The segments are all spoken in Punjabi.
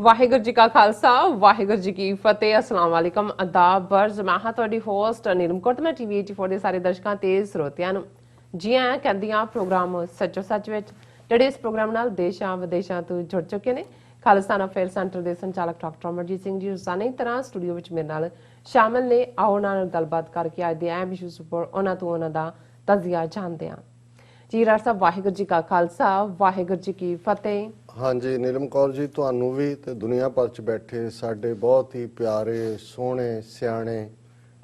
ਵਾਹਿਗੁਰੂ ਜੀ ਕਾ ਖਾਲਸਾ ਵਾਹਿਗੁਰੂ ਜੀ ਕੀ ਫਤਿਹ। ਅਸਲਾਮ ਵਾਲੇਕਮ ਆਦਾਬ ਬਰਜ਼। ਮੈਂ ਹਾਂ ਤੁਹਾਡੀ ਹੋਸਟ ਨੀਲਮ ਕੌਰ ਤੇ ਮੈਂ ਟੀਵੀ 84 ਦੇ ਸਾਰੇ ਦਰਸ਼ਕਾਂ ਤੇ ਸਰੋਤਿਆਂ ਨੂੰ ਜੀ ਆਇਆਂ ਕਹਿੰਦੀਆਂ ਪ੍ਰੋਗਰਾਮ ਸੱਚੋ ਸੱਚ ਵਿੱਚ, ਜਿਹੜੇ ਇਸ ਪ੍ਰੋਗਰਾਮ ਨਾਲ ਦੇਸ਼ਾਂ ਵਿਦੇਸ਼ਾਂ ਤੋਂ ਜੁੜ ਚੁੱਕੇ ਨੇ। ਖਾਲਿਸਤਾਨ ਅਫੇਅਰ ਸੈਂਟਰ ਦੇ ਸੰਚਾਲਕ ਡਾਕਟਰ ਅਮਰਜੀਤ ਸਿੰਘ ਜੀ ਰੋਜ਼ਾਨਾ ਦੀ ਤਰ੍ਹਾਂ ਸਟੂਡੀਓ ਵਿੱਚ ਮੇਰੇ ਨਾਲ ਸ਼ਾਮਲ ਨੇ। ਆਓ ਉਹਨਾਂ ਨਾਲ ਗੱਲਬਾਤ ਕਰਕੇ ਅੱਜ ਦੇ ਅਹਿਮ ਇਸ਼ੂਜ਼ ਉੱਪਰ ਉਹਨਾਂ ਤੋਂ ਉਹਨਾਂ ਦਾ ਤਜ਼ੀਆ ਜਾਣਦੇ ਹਾਂ। ਜੀ ਰਾਜ ਸਾਹਿਬ, ਵਾਹਿਗੁਰੂ ਜੀ ਕਾ ਖਾਲਸਾ ਵਾਹਿਗੁਰੂ ਜੀ ਕੀ ਫਤਿਹ। हाँ जी नीलम कौर जी, ਤੁਹਾਨੂੰ ਵੀ ਤੇ ਦੁਨੀਆ ਭਰ ਚ ਬੈਠੇ ਸਾਡੇ ਬਹੁਤ ਹੀ ਪਿਆਰੇ ਸੋਹਣੇ ਸਿਆਣੇ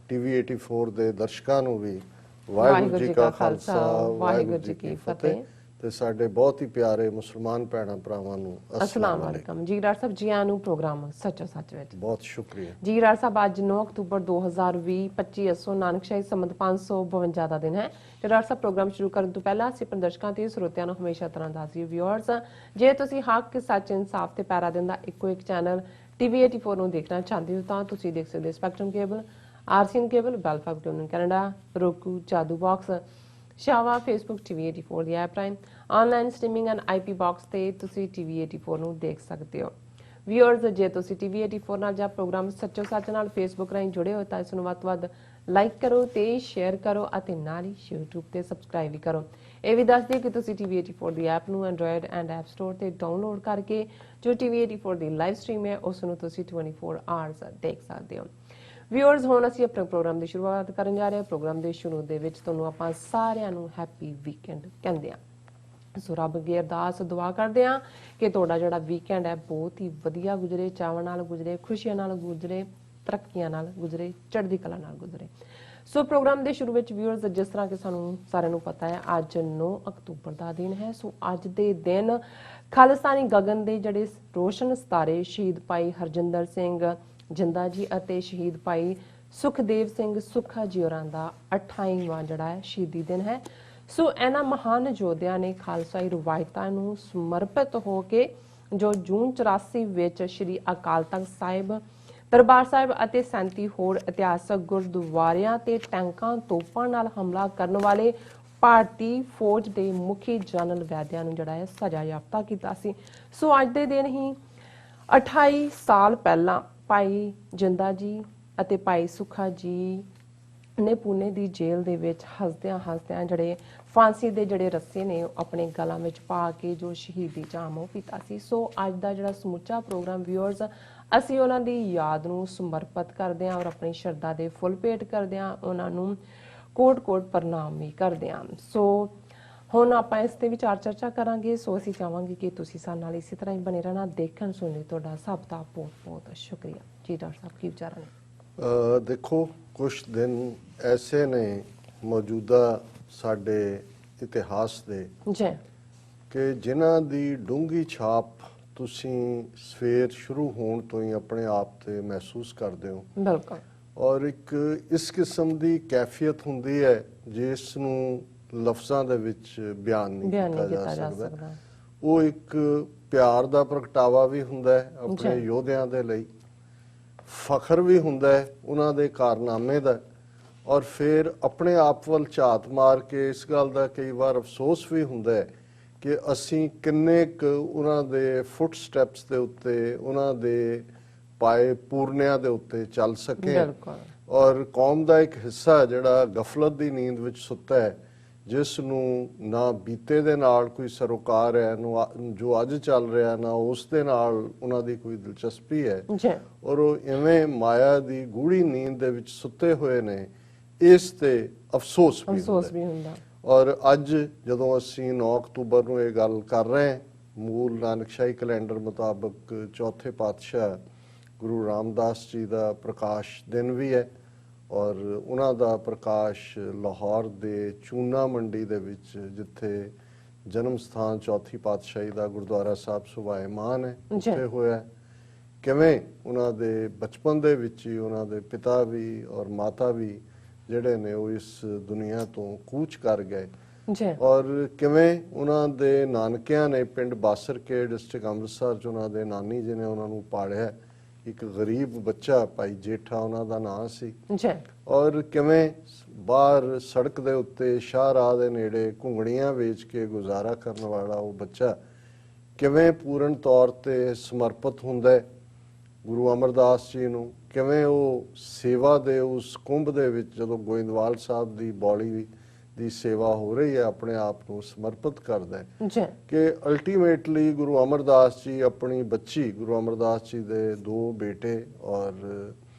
ਟੀਵੀ 84 ਦੇ ਦਰਸ਼ਕਾਂ ਨੂੰ ਵੀ ਵਾਹਿਗੁਰੂ ਜੀ ਕਾ ਖਾਲਸਾ ਵਾਹਿਗੁਰੂ ਜੀ ਕੀ ਫਤਿਹ। ਤੇ ਸਾਡੇ ਬਹੁਤ ਹੀ ਪਿਆਰੇ ਮੁਸਲਮਾਨ ਭੈਣਾਂ ਭਰਾਵਾਂ ਨੂੰ ਅਸਲਾਮ ਵਾਲੇਕਮ। ਜੀ ਰਾਜ ਸਾਹਿਬ, ਜੀ ਆਇਆਂ ਨੂੰ ਪ੍ਰੋਗਰਾਮ ਸੱਚੋ ਸੱਚ ਵਿੱਚ। ਬਹੁਤ ਸ਼ੁਕਰੀਆ ਜੀ ਰਾਜ ਸਾਹਿਬ। ਅੱਜ 9 ਅਕਤੂਬਰ 2020 25 ਅਸੋ ਨਾਨਕਸ਼ਾਹੀ ਸੰਮਤ 552 ਦਾ ਦਿਨ ਹੈ। ਤੇ ਰਾਜ ਸਾਹਿਬ, ਪ੍ਰੋਗਰਾਮ ਸ਼ੁਰੂ ਕਰਨ ਤੋਂ ਪਹਿਲਾਂ ਅਸੀਂ ਆਪਣੇ ਦਰਸ਼ਕਾਂ ਤੇ ਸਰੋਤਿਆਂ ਨੂੰ ਹਮੇਸ਼ਾ ਤਰ੍ਹਾਂ ਦੱਸਦੇ ਵਿਊਅਰਸ, ਜੇ ਤੁਸੀਂ ਹੱਕ ਸੱਚ ਇਨਸਾਫ ਤੇ ਪੈਰਾ ਦਿਨ ਦਾ ਇੱਕੋ ਇੱਕ ਚੈਨਲ ਟੀਵੀ 84 ਨੂੰ ਦੇਖਣਾ ਚਾਹੁੰਦੇ ਹੋ ਤਾਂ ਤੁਸੀਂ ਦੇਖ ਸਕਦੇ ਹੋ ਸਪੈਕਟਰਮ ਕੇਬਲ, ਆਰਸੀਐਨ ਕੇਬਲ, ਬੈਲਫਾਗ ਟਿਊਨ ਕੈਨੇਡਾ, roku, ਜਾਦੂ ਬਾਕਸ, ਸ਼ਾਵਾ, ਫੇਸਬੁੱਕ, ਟੀਵੀ 84 ਦੀ ਐਪ ਰਾਹੀਂ online streaming and IP box ਤੇ ਤੁਸੀਂ ਟੀਵੀ 84 ਨੂੰ ਦੇਖ ਸਕਦੇ ਹੋ। ਵਿਊਅਰਸ, ਜੇ ਤੁਸੀਂ ਟੀਵੀ 84 ਨਾਲ ਜਾਂ ਪ੍ਰੋਗਰਾਮ ਸੱਚੋ ਸੱਚ ਨਾਲ ਫੇਸਬੁੱਕ ਰਾਹੀਂ ਜੁੜੇ ਹੋ ਤਾਂ ਇਸ ਨੂੰ ਵੱਧ ਤੋਂ ਵੱਧ ਲਾਈਕ ਕਰੋ ਤੇ ਸ਼ੇਅਰ ਕਰੋ ਅਤੇ ਨਾਲ ਹੀ YouTube ਤੇ ਸਬਸਕ੍ਰਾਈਬ ਵੀ ਕਰੋ। ਇਹ ਵੀ ਦੱਸ ਦਿਓ ਕਿ ਤੁਸੀਂ ਟੀਵੀ 84 ਦੀ ਐਪ ਨੂੰ ਐਂਡਰੋਇਡ ਐਂਡ ਐਪ ਸਟੋਰ ਤੇ ਡਾਊਨਲੋਡ ਕਰਕੇ ਜੋ ਟੀਵੀ 84 ਦੀ ਲਾਈਵ ਸਟ੍ਰੀਮ ਹੈ ਉਸ ਨੂੰ ਤੁਸੀਂ 24 ਆਵਰਸ ਦੇਖ ਸਕਦੇ ਹੋ। ਵਿਊਅਰਸ, ਹੁਣ ਅਸੀਂ ਆਪਣੇ ਪ੍ਰੋਗਰਾਮ ਦੀ ਸ਼ੁਰੂਆਤ ਕਰਨ ਜਾ ਰਹੇ ਹਾਂ। ਪ੍ਰੋਗਰਾਮ ਦੇ ਸ਼ੁਰੂ ਦੇ ਵਿੱਚ ਤੁਹਾਨੂੰ ਆਪਾਂ ਸਾਰਿਆਂ ਨੂੰ ਹੈਪੀ ਵੀਕਐਂਡ ਕਹਿੰਦੇ ਹਾਂ। ਸੋ ਰੱਬ ਅੱਗੇ ਅਰਦਾਸ ਦੁਆ ਕਰਦੇ ਹਾਂ ਕਿ ਤੁਹਾਡਾ ਜਿਹੜਾ ਵੀਕਐਂਡ ਹੈ ਬਹੁਤ ਹੀ ਵਧੀਆ ਗੁਜ਼ਰੇ, ਚਾਵਾਂ ਨਾਲ ਗੁਜ਼ਰੇ, ਖੁਸ਼ੀਆਂ ਨਾਲ ਗੁਜ਼ਰੇ, ਤਰੱਕੀਆਂ ਨਾਲ ਗੁਜ਼ਰੇ, ਚੜ੍ਹਦੀ ਕਲਾ ਨਾਲ ਗੁਜ਼ਰੇ। ਸੋ ਪ੍ਰੋਗਰਾਮ ਦੇ ਸ਼ੁਰੂ ਵਿੱਚ ਵਿਊਅਰਸ, ਜਿਸ ਤਰ੍ਹਾਂ ਕਿ ਸਾਨੂੰ ਸਾਰਿਆਂ ਨੂੰ ਪਤਾ ਹੈ ਅੱਜ 9 ਅਕਤੂਬਰ ਦਾ ਦਿਨ ਹੈ। ਸੋ ਅੱਜ ਦੇ ਦਿਨ ਖਾਲਿਸਤਾਨੀ ਗਗਨ ਦੇ ਜਿਹੜੇ ਰੋਸ਼ਨ ਸਿਤਾਰੇ ਸ਼ਹੀਦ ਭਾਈ ਹਰਜਿੰਦਰ ਸਿੰਘ ਜਿੰਦਾ ਜੀ ਅਤੇ ਸ਼ਹੀਦ ਭਾਈ ਸੁਖਦੇਵ ਸਿੰਘ ਸੁੱਖਾ ਜੀ ਹੋਰਾਂ ਦਾ 28ਵਾਂ ਜਿਹੜਾ ਹੈ ਸ਼ਹੀਦੀ ਦਿਨ ਹੈ। ਸੋ ਇਹਨਾਂ ਮਹਾਨ ਯੋਧਿਆਂ ਨੇ ਖਾਲਸਾਈ ਰਵਾਇਤਾਂ ਨੂੰ ਸਮਰਪਿਤ ਹੋ ਕੇ ਜੋ ਜੂਨ 84 ਵਿੱਚ ਸ਼੍ਰੀ ਅਕਾਲ ਤਖਤ ਸਾਹਿਬ, ਦਰਬਾਰ ਸਾਹਿਬ ਅਤੇ 37 ਹੋਰ ਇਤਿਹਾਸਕ ਗੁਰਦੁਆਰਿਆਂ ਤੇ ਟੈਂਕਾਂ ਤੋਪਾਂ ਨਾਲ ਹਮਲਾ ਕਰਨ ਵਾਲੇ ਭਾਰਤੀ ਫੌਜ ਦੇ ਮੁਖੀ ਜਨਰਲ ਵੈਦਿਆ ਨੂੰ ਜਿਹੜਾ ਹੈ ਸਜ਼ਾ ਯਾਫਤਾ ਕੀਤਾ ਸੀ। ਸੋ ਅੱਜ ਦੇ ਦਿਨ ਹੀ 28 ਸਾਲ ਪਹਿਲਾਂ ਭਾਈ ਜਿੰਦਾ ਜੀ ਅਤੇ ਭਾਈ ਸੁੱਖਾ ਜੀ ਨੇ ਪੂਨੇ ਦੀ ਜੇਲ੍ਹ ਦੇ ਵਿੱਚ ਹੱਸਦਿਆਂ ਜਿਹੜੇ ਫਾਂਸੀ ਦੇ ਜਿਹੜੇ ਰੱਸੇ ਨੇ ਆਪਣੇ ਗਲਾਂ ਵਿੱਚ ਪਾ ਕੇ ਜੋ ਸ਼ਹੀਦੀ ਜਾਮ ਉਹ ਪੀਤਾ ਸੀ। ਸੋ ਅੱਜ ਦਾ ਜਿਹੜਾ ਸਮੁੱਚਾ ਪ੍ਰੋਗਰਾਮ ਵਿਊਅਰਸ, ਅਸੀਂ ਉਹਨਾਂ ਦੀ ਯਾਦ ਨੂੰ ਸਮਰਪਿਤ ਕਰਦੇ ਹਾਂ ਔਰ ਆਪਣੀ ਸ਼ਰਧਾ ਦੇ ਫੁੱਲ ਭੇਟ ਕਰਦੇ ਹਾਂ, ਉਹਨਾਂ ਨੂੰ ਕੋਟ-ਕੋਟ ਪ੍ਰਣਾਮ ਵੀ ਕਰਦੇ ਹਾਂ। ਸੋ ਹੁਣ ਆਪਾਂ ਇਸ ਤੇ ਵਿਚਾਰ ਚਰਚਾ ਕਰਾਂਗੇ। ਸੋ ਅਸੀਂ ਚਾਹਾਂਗੇ ਕਿ ਤੁਸੀਂ ਸਾਡੇ ਨਾਲ ਇਸੇ ਤਰ੍ਹਾਂ ਹੀ ਬਣੇ ਰਹਿਣਾ। ਦੇਖਣ ਸੁਣਨ ਤੁਹਾਡਾ ਸਭ ਦਾ ਬਹੁਤ ਸ਼ੁਕਰੀਆ। ਜੀ ਡਾਕਟਰ ਸਾਹਿਬ, ਕੀ ਵਿਚਾਰ ਨੇ? ਦੇਖੋ, ਕੁਝ ਦਿਨ ਐਸੇ ਨੇ ਮੌਜੂਦਾ ਸਾਡੇ ਇਤਿਹਾਸ ਦੇ ਜੀ ਕਿ ਜਿਨ੍ਹਾਂ ਦੀ ਡੂੰਘੀ ਛਾਪ ਤੁਸੀਂ ਸਵੇਰ ਸ਼ੁਰੂ ਹੋਣ ਤੋਂ ਹੀ ਆਪਣੇ ਆਪ ਤੇ ਮਹਿਸੂਸ ਕਰਦੇ ਹੋ। ਬਿਲਕੁਲ। ਔਰ ਇੱਕ ਇਸ ਕਿਸਮ ਦੀ ਕੈਫੀਅਤ ਹੁੰਦੀ ਹੈ ਜਿਸ ਨੂੰ ਲਫ਼ਜ਼ਾਂ ਦੇ ਵਿੱਚ ਬਿਆਨ ਨਹੀਂ ਕੀਤਾ ਜਾ ਸਕਦਾ। ਉਹ ਇੱਕ ਪਿਆਰ ਦਾ ਪ੍ਰਗਟਾਵਾ ਵੀ ਹੁੰਦਾ ਹੈ ਆਪਣੇ ਯੋਧਿਆਂ ਦੇ ਲਈ, ਫਖਰ ਵੀ ਹੁੰਦਾ ਹੈ ਉਹਨਾਂ ਦੇ ਕਾਰਨਾਮੇ ਦਾ, ਔਰ ਫਿਰ ਆਪਣੇ ਆਪ ਵੱਲ ਝਾਤ ਮਾਰ ਕੇ ਇਸ ਗੱਲ ਦਾ ਕਈ ਵਾਰ ਅਫਸੋਸ ਵੀ ਹੁੰਦਾ ਹੈ ਕਿ ਅਸੀਂ ਕਿੰਨੇ ਕੁ ਉਹਨਾਂ ਦੇ ਫੁੱਟ ਸਟੈਪਸ ਦੇ ਉੱਤੇ, ਉਹਨਾਂ ਦੇ ਪਾਏ ਪੂਰਨਿਆਂ ਦੇ ਉੱਤੇ ਚੱਲ ਸਕੇ। ਔਰ ਕੌਮ ਦਾ ਇੱਕ ਹਿੱਸਾ ਜਿਹੜਾ ਗਫਲਤ ਦੀ ਨੀਂਦ ਵਿੱਚ ਸੁੱਤਾ ਹੈ, ਜਿਸ ਨੂੰ ਨਾ ਬੀਤੇ ਦੇ ਨਾਲ ਕੋਈ ਸਰੋਕਾਰ ਹੈ, ਜੋ ਅੱਜ ਚੱਲ ਰਿਹਾ ਨਾ ਉਸ ਦੇ ਨਾਲ ਉਹਨਾਂ ਦੀ ਕੋਈ ਦਿਲਚਸਪੀ ਹੈ, ਔਰ ਉਹ ਇਵੇਂ ਮਾਇਆ ਦੀ ਗੂੜੀ ਨੀਂਦ ਦੇ ਵਿੱਚ ਸੁੱਤੇ ਹੋਏ ਨੇ। ਇਸ ਤੇ ਅਫਸੋਸ ਵੀ ਹੁੰਦਾ। ਔਰ ਅੱਜ ਜਦੋਂ ਅਸੀਂ 9 ਅਕਤੂਬਰ ਨੂੰ ਇਹ ਗੱਲ ਕਰ ਰਹੇ ਹਾਂ, ਮੂਲ ਨਾਨਕਸ਼ਾਹੀ ਕੈਲੰਡਰ ਮੁਤਾਬਕ ਚੌਥੇ ਪਾਤਸ਼ਾਹ ਗੁਰੂ ਰਾਮਦਾਸ ਜੀ ਦਾ ਪ੍ਰਕਾਸ਼ ਦਿਨ ਵੀ ਹੈ, ਔਰ ਉਹਨਾਂ ਦਾ ਪ੍ਰਕਾਸ਼ ਲਾਹੌਰ ਦੇ ਚੂਨਾ ਮੰਡੀ ਦੇ ਵਿੱਚ, ਜਿੱਥੇ ਜਨਮ ਸਥਾਨ ਚੌਥੀ ਪਾਤਸ਼ਾਹੀ ਦਾ ਗੁਰਦੁਆਰਾ ਸਾਹਿਬ ਸੁਭਾਏਮਾਨ ਹੈ, ਉੱਥੇ ਹੋਇਆ। ਕਿਵੇਂ ਉਹਨਾਂ ਦੇ ਬਚਪਨ ਦੇ ਵਿੱਚ ਹੀ ਉਹਨਾਂ ਦੇ ਪਿਤਾ ਵੀ ਔਰ ਮਾਤਾ ਵੀ ਜਿਹੜੇ ਨੇ ਉਹ ਇਸ ਦੁਨੀਆ ਤੋਂ ਕੂਚ ਕਰ ਗਏ, ਔਰ ਕਿਵੇਂ ਉਹਨਾਂ ਦੇ ਨਾਨਕਿਆਂ ਨੇ ਪਿੰਡ ਬਾਸਰਕੇ ਡਿਸਟ੍ਰਿਕਟ ਅੰਮ੍ਰਿਤਸਰ 'ਚ ਉਹਨਾਂ ਦੇ ਨਾਨੀ ਜੀ ਨੇ ਉਹਨਾਂ ਨੂੰ ਪਾਲਿਆ। ਇੱਕ ਗਰੀਬ ਬੱਚਾ ਭਾਈ ਜੇਠਾ ਉਹਨਾਂ ਦਾ ਨਾਂ ਸੀ, ਔਰ ਕਿਵੇਂ ਬਾਹਰ ਸੜਕ ਦੇ ਉੱਤੇ ਸ਼ਾਹਰਾਹ ਦੇ ਨੇੜੇ ਘੁੰਗਣੀਆਂ ਵੇਚ ਕੇ ਗੁਜ਼ਾਰਾ ਕਰਨ ਵਾਲਾ ਉਹ ਬੱਚਾ ਕਿਵੇਂ ਪੂਰਨ ਤੌਰ ਤੇ ਸਮਰਪਿਤ ਹੁੰਦਾ ਹੈ ਗੁਰੂ ਅਮਰਦਾਸ ਜੀ ਨੂੰ, ਕਿਵੇਂ ਉਹ ਸੇਵਾ ਦੇ ਉਸ ਕੁੰਭ ਦੇ ਵਿੱਚ ਜਦੋਂ ਗੋਇੰਦਵਾਲ ਸਾਹਿਬ ਦੀ ਬੌਲੀ ਦੀ ਸੇਵਾ ਹੋ ਰਹੀ ਹੈ ਆਪਣੇ ਆਪ ਨੂੰ ਸਮਰਪਿਤ ਕਰਦਾ ਹੈ ਜੀ ਕਿ ਅਲਟੀਮੇਟਲੀ ਗੁਰੂ ਅਮਰਦਾਸ ਜੀ ਆਪਣੀ ਬੱਚੀ, ਗੁਰੂ ਅਮਰਦਾਸ ਜੀ ਦੇ 2 ਬੇਟੇ ਔਰ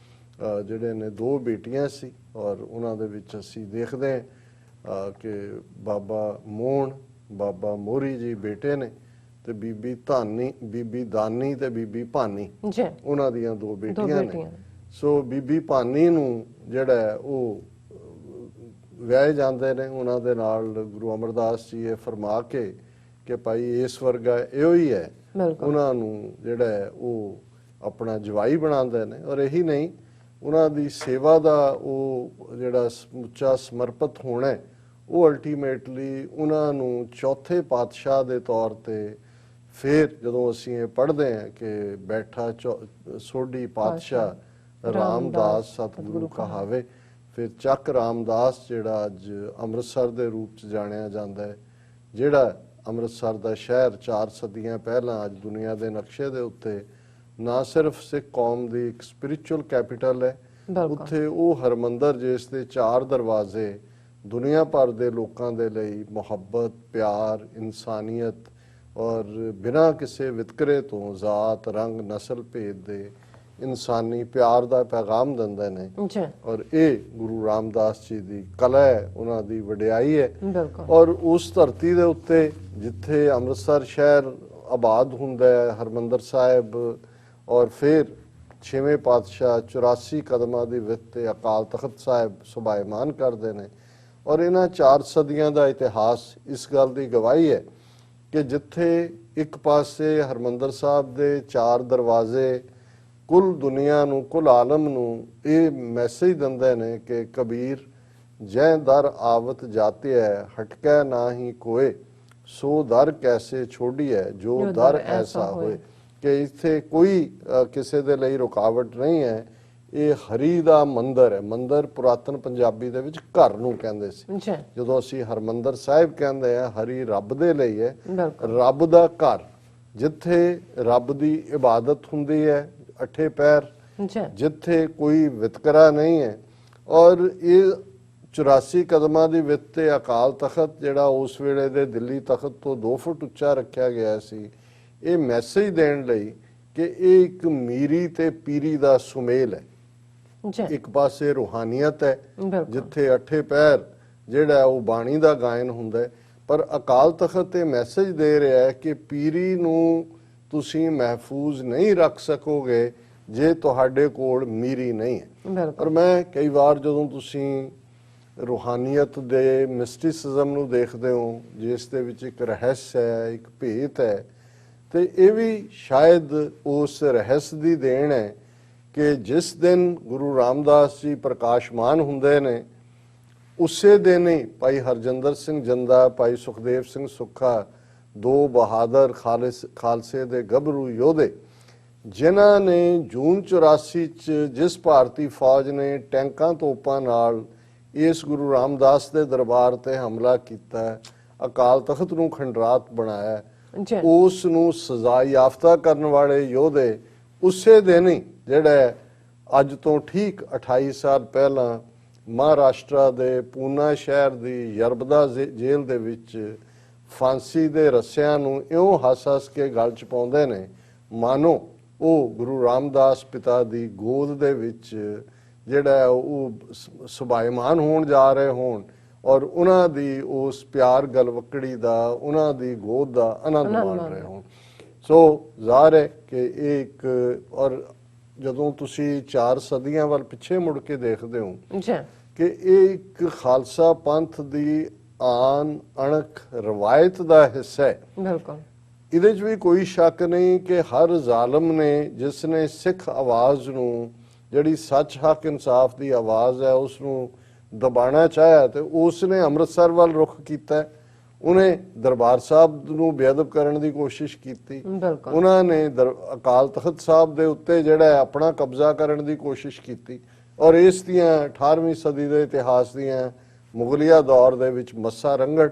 ਜਿਹੜੇ ਨੇ 2 ਬੇਟੀਆਂ ਸੀ, ਔਰ ਉਹਨਾਂ ਦੇ ਵਿੱਚ ਅਸੀਂ ਦੇਖਦੇ ਹਾਂ ਕਿ ਬਾਬਾ ਮੋਹਣ, ਬਾਬਾ ਮੋਹਰੀ ਜੀ ਬੇਟੇ ਨੇ, ਤੇ ਬੀਬੀ ਦਾਨੀ ਤੇ ਬੀਬੀ ਭਾਨੀ ਜੀ ਉਹਨਾਂ ਦੀਆਂ 2 ਬੇਟੀਆਂ ਨੇ। ਸੋ ਬੀਬੀ ਭਾਨੀ ਨੂੰ ਜਿਹੜਾ ਉਹ ਵਿਆਹੇ ਜਾਂਦੇ ਨੇ ਉਹਨਾਂ ਦੇ ਨਾਲ ਗੁਰੂ ਅਮਰਦਾਸ ਜੀ ਇਹ ਫਰਮਾ ਕੇ ਕਿ ਭਾਈ ਇਸ ਵਰਗਾ ਇਹੋ ਹੀ ਹੈ, ਉਹਨਾਂ ਨੂੰ ਜਿਹੜਾ ਉਹ ਆਪਣਾ ਜਵਾਈ ਬਣਾਉਂਦੇ ਨੇ। ਔਰ ਇਹੀ ਨਹੀਂ, ਉਹਨਾਂ ਦੀ ਸੇਵਾ ਦਾ ਉਹ ਜਿਹੜਾ ਸਮੁੱਚਾ ਸਮਰਪਿਤ ਹੋਣਾ ਉਹ ਅਲਟੀਮੇਟਲੀ ਉਹਨਾਂ ਨੂੰ ਚੌਥੇ ਪਾਤਸ਼ਾਹ ਦੇ ਤੌਰ ਤੇ ਫਿਰ ਜਦੋਂ ਅਸੀਂ ਇਹ ਪੜ੍ਹਦੇ ਹਾਂ ਕਿ ਬੈਠਾ ਸੋਢੀ ਪਾਤਸ਼ਾਹ ਰਾਮਦਾਸ ਸਤਿਗੁਰੂ ਕਹਾਵੇ, ਫਿਰ ਚੱਕ ਰਾਮਦਾਸ ਜਿਹੜਾ ਅੱਜ ਅੰਮ੍ਰਿਤਸਰ ਦੇ ਰੂਪ ਚ ਜਾਣਿਆ ਜਾਂਦਾ ਹੈ, ਜਿਹੜਾ ਅੰਮ੍ਰਿਤਸਰ ਦਾ ਸ਼ਹਿਰ 4 ਸਦੀਆਂ ਪਹਿਲਾਂ ਅੱਜ ਦੁਨੀਆ ਦੇ ਨਕਸ਼ੇ ਦੇ ਉੱਤੇ ਨਾ ਸਿਰਫ ਸਿੱਖ ਕੌਮ ਦੀ ਇੱਕ ਸਪਿਰਿਚੁਅਲ ਕੈਪੀਟਲ ਹੈ, ਉੱਥੇ ਉਹ ਹਰਮੰਦਰ ਜਿਸ ਦੇ 4 ਦਰਵਾਜ਼ੇ ਦੁਨੀਆ ਭਰ ਦੇ ਲੋਕਾਂ ਦੇ ਲਈ ਮੁਹੱਬਤ, ਪਿਆਰ, ਇਨਸਾਨੀਅਤ ਔਰ ਬਿਨਾਂ ਕਿਸੇ ਵਿਤਕਰੇ ਤੋਂ ਜ਼ਾਤ, ਰੰਗ, ਨਸਲ ਭੇਦ ਦੇ ਇਨਸਾਨੀ ਪਿਆਰ ਦਾ ਪੈਗਾਮ ਦਿੰਦੇ ਨੇ। ਔਰ ਇਹ ਗੁਰੂ ਰਾਮਦਾਸ ਜੀ ਦੀ ਕਲਾ ਹੈ, ਉਹਨਾਂ ਦੀ ਵਡਿਆਈ ਹੈ। ਔਰ ਉਸ ਧਰਤੀ ਦੇ ਉੱਤੇ ਜਿੱਥੇ ਅੰਮ੍ਰਿਤਸਰ ਸ਼ਹਿਰ ਆਬਾਦ ਹੁੰਦਾ ਹੈ, ਹਰਮੰਦਰ ਸਾਹਿਬ, ਔਰ ਫਿਰ 6ਵੇਂ ਪਾਤਸ਼ਾਹ 84 ਕਦਮਾਂ ਦੀ ਵਿੱਥ ਤੇ ਅਕਾਲ ਤਖਤ ਸਾਹਿਬ ਸੁਭਾਇਮਾਨ ਕਰਦੇ ਨੇ। ਔਰ ਇਹਨਾਂ 4 ਸਦੀਆਂ ਦਾ ਇਤਿਹਾਸ ਇਸ ਗੱਲ ਦੀ ਗਵਾਹੀ ਹੈ ਕਿ ਜਿੱਥੇ ਇੱਕ ਪਾਸੇ ਹਰਮੰਦਰ ਸਾਹਿਬ ਦੇ 4 ਦਰਵਾਜ਼ੇ ਕੁੱਲ ਦੁਨੀਆ ਨੂੰ, ਕੁੱਲ ਆਲਮ ਨੂੰ ਇਹ ਮੈਸੇਜ ਦਿੰਦੇ ਨੇ ਕਿ ਕਬੀਰ ਜੈ ਦਰ ਆਵਤ ਜਾਤਿਐ ਹਟਕੈ ਨਾਹੀ ਕੋਏ, ਸੋ ਦਰ ਕੈਸੇ ਛੋੜੀਐ ਜੋ ਦਰ ਐਸਾ ਹੋਏ, ਕਿ ਇੱਥੇ ਕੋਈ ਕਿਸੇ ਦੇ ਲਈ ਰੁਕਾਵਟ ਨਹੀਂ ਹੈ। ਇਹ ਹਰੀ ਦਾ ਮੰਦਰ ਹੈ। ਮੰਦਰ ਪੁਰਾਤਨ ਪੰਜਾਬੀ ਦੇ ਵਿੱਚ ਘਰ ਨੂੰ ਕਹਿੰਦੇ ਸੀ। ਜਦੋਂ ਅਸੀਂ ਹਰਮੰਦਰ ਸਾਹਿਬ ਕਹਿੰਦੇ ਆ, ਹਰੀ ਰੱਬ ਦੇ ਲਈ ਹੈ, ਰੱਬ ਦਾ ਘਰ, ਜਿੱਥੇ ਰੱਬ ਦੀ ਇਬਾਦਤ ਹੁੰਦੀ ਹੈ 8 ਪਹਿਰ, ਜਿੱਥੇ ਕੋਈ ਵਿਤਕਰਾ ਨਹੀਂ ਹੈ। ਔਰ ਇਹ 84 ਕਦਮਾਂ ਦੀ ਵਿੱਥ ਤੇ ਅਕਾਲ ਤਖਤ ਜਿਹੜਾ ਉਸ ਵੇਲੇ ਦੇ ਦਿੱਲੀ ਤਖਤ ਤੋਂ 2 ਫੁੱਟ ਉੱਚਾ ਰੱਖਿਆ ਗਿਆ ਸੀ, ਇਹ ਮੈਸੇਜ ਦੇਣ ਲਈ ਕਿ ਇਹ ਇੱਕ ਮੀਰੀ ਤੇ ਪੀਰੀ ਦਾ ਸੁਮੇਲ ਹੈ। ਇੱਕ ਪਾਸੇ ਰੂਹਾਨੀਅਤ ਹੈ ਜਿੱਥੇ 8 ਪਹਿਰ ਜਿਹੜਾ ਉਹ ਬਾਣੀ ਦਾ ਗਾਇਨ ਹੁੰਦਾ ਹੈ, ਪਰ ਅਕਾਲ ਤਖਤ ਇਹ ਮੈਸੇਜ ਦੇ ਰਿਹਾ ਹੈ ਕਿ ਪੀਰੀ ਨੂੰ ਤੁਸੀਂ ਮਹਿਫੂਜ਼ ਨਹੀਂ ਰੱਖ ਸਕੋਗੇ ਜੇ ਤੁਹਾਡੇ ਕੋਲ ਮੀਰੀ ਨਹੀਂ ਹੈ। ਪਰ ਮੈਂ ਕਈ ਵਾਰ ਜਦੋਂ ਤੁਸੀਂ ਰੂਹਾਨੀਅਤ ਦੇ ਮਿਸਟਿਸਿਜ਼ਮ ਨੂੰ ਦੇਖਦੇ ਹੋ, ਜਿਸ ਦੇ ਵਿੱਚ ਇੱਕ ਰਹੱਸ ਹੈ, ਇੱਕ ਭੇਤ ਹੈ, ਤੇ ਇਹ ਵੀ ਸ਼ਾਇਦ ਉਸ ਰਹੱਸ ਦੀ ਦੇਣ ਹੈ ਕਿ ਜਿਸ ਦਿਨ ਗੁਰੂ ਰਾਮਦਾਸ ਜੀ ਪ੍ਰਕਾਸ਼ਮਾਨ ਹੁੰਦੇ ਨੇ, ਉਸੇ ਦਿਨ ਹੀ ਭਾਈ ਹਰਜਿੰਦਰ ਸਿੰਘ ਜੰਦਾ, ਭਾਈ ਸੁਖਦੇਵ ਸਿੰਘ ਸੁੱਖਾ, 2 ਬਹਾਦਰ ਖਾਲਸੇ ਦੇ ਗੱਭਰੂ ਯੋਧੇ, ਜਿਨ੍ਹਾਂ ਨੇ ਜੂਨ 84 ਚ ਜਿਸ ਭਾਰਤੀ ਫੌਜ ਨੇ ਟੈਂਕਾਂ ਤੋਪਾਂ ਨਾਲ ਇਸ ਗੁਰੂ ਰਾਮਦਾਸ ਦੇ ਦਰਬਾਰ ਤੇ ਹਮਲਾ ਕੀਤਾ, ਅਕਾਲ ਤਖਤ ਨੂੰ ਖੰਡਰਾਤ ਬਣਾਇਆ, ਉਸ ਨੂੰ ਸਜ਼ਾ ਯਾਫਤਾ ਕਰਨ ਵਾਲੇ ਯੋਧੇ ਉਸੇ ਦਿਨ ਹੀ ਜਿਹੜਾ ਅੱਜ ਤੋਂ ਠੀਕ 28 ਸਾਲ ਪਹਿਲਾਂ ਮਹਾਰਾਸ਼ਟਰ ਦੇ ਪੂਨਾ ਸ਼ਹਿਰ ਦੀ ਯਰਬਦਾ ਜੇਲ੍ਹ ਦੇ ਵਿੱਚ ਫਾਂਸੀ ਦੇ ਰੱਸਿਆਂ ਨੂੰ ਇਉਂ ਹੱਸ-ਹੱਸ ਕੇ ਗਲ ਚ ਪਾਉਂਦੇ ਨੇ ਮਾਨੋ ਉਹ ਗੁਰੂ ਰਾਮਦਾਸ ਪਿਤਾ ਦੀ ਗੋਦ ਦੇ ਵਿੱਚ ਜਿਹੜਾ ਉਹ ਸੁਭਾਇਮਾਨ ਹੋਣ ਜਾ ਰਹੇ ਹੋਣ, ਔਰ ਉਹਨਾਂ ਦੀ ਉਸ ਪਿਆਰ ਗਲਵਕੜੀ ਦਾ, ਉਹਨਾਂ ਦੀ ਗੋਦ ਦਾ ਆਨੰਦ ਮਾਣ ਰਹੇ ਹੋਣ। ਸੋ ਜ਼ਾਹਰ ਹੈ ਕਿ ਇਹ ਇੱਕ, ਔਰ ਜਦੋਂ ਤੁਸੀਂ 4 ਸਦੀਆਂ ਵੱਲ ਪਿੱਛੇ ਮੁੜ ਕੇ ਦੇਖਦੇ ਹੋ ਕਿ ਇਹ ਇੱਕ ਖਾਲਸਾ ਪੰਥ ਦੀ ਆਨ ਅਣਖ ਰਵਾਇਤ ਦਾ ਹਿੱਸਾ ਹੈ। ਬਿਲਕੁਲ, ਇਹਦੇ 'ਚ ਵੀ ਕੋਈ ਸ਼ੱਕ ਨਹੀਂ ਕਿ ਹਰ ਜ਼ਾਲਮ ਨੇ ਜਿਸ ਨੇ ਸਿੱਖ ਆਵਾਜ਼ ਨੂੰ, ਜਿਹੜੀ ਸੱਚ ਹੱਕ ਇਨਸਾਫ ਦੀ ਆਵਾਜ਼ ਹੈ, ਉਸ ਨੂੰ ਦਬਾਣਾ ਚਾਹਿਆ ਤੇ ਉਸ ਨੇ ਅੰਮ੍ਰਿਤਸਰ ਵੱਲ ਰੁਖ ਕੀਤਾ। ਉਹਨੇ ਦਰਬਾਰ ਸਾਹਿਬ ਨੂੰ ਬੇਅਦਬ ਕਰਨ ਦੀ ਕੋਸ਼ਿਸ਼ ਕੀਤੀ, ਉਹਨਾਂ ਨੇ ਅਕਾਲ ਤਖਤ ਸਾਹਿਬ ਦੇ ਉੱਤੇ ਜਿਹੜਾ ਆਪਣਾ ਕਬਜ਼ਾ ਕਰਨ ਦੀ ਕੋਸ਼ਿਸ਼ ਕੀਤੀ। ਔਰ ਇਸ ਦੀਆਂ 18ਵੀਂ ਸਦੀ ਦੇ ਇਤਿਹਾਸ ਦੀਆਂ ਮੁਗਲਿਆ ਦੌਰ ਦੇ ਵਿੱਚ ਮੱਸਾ ਰੰਗੜ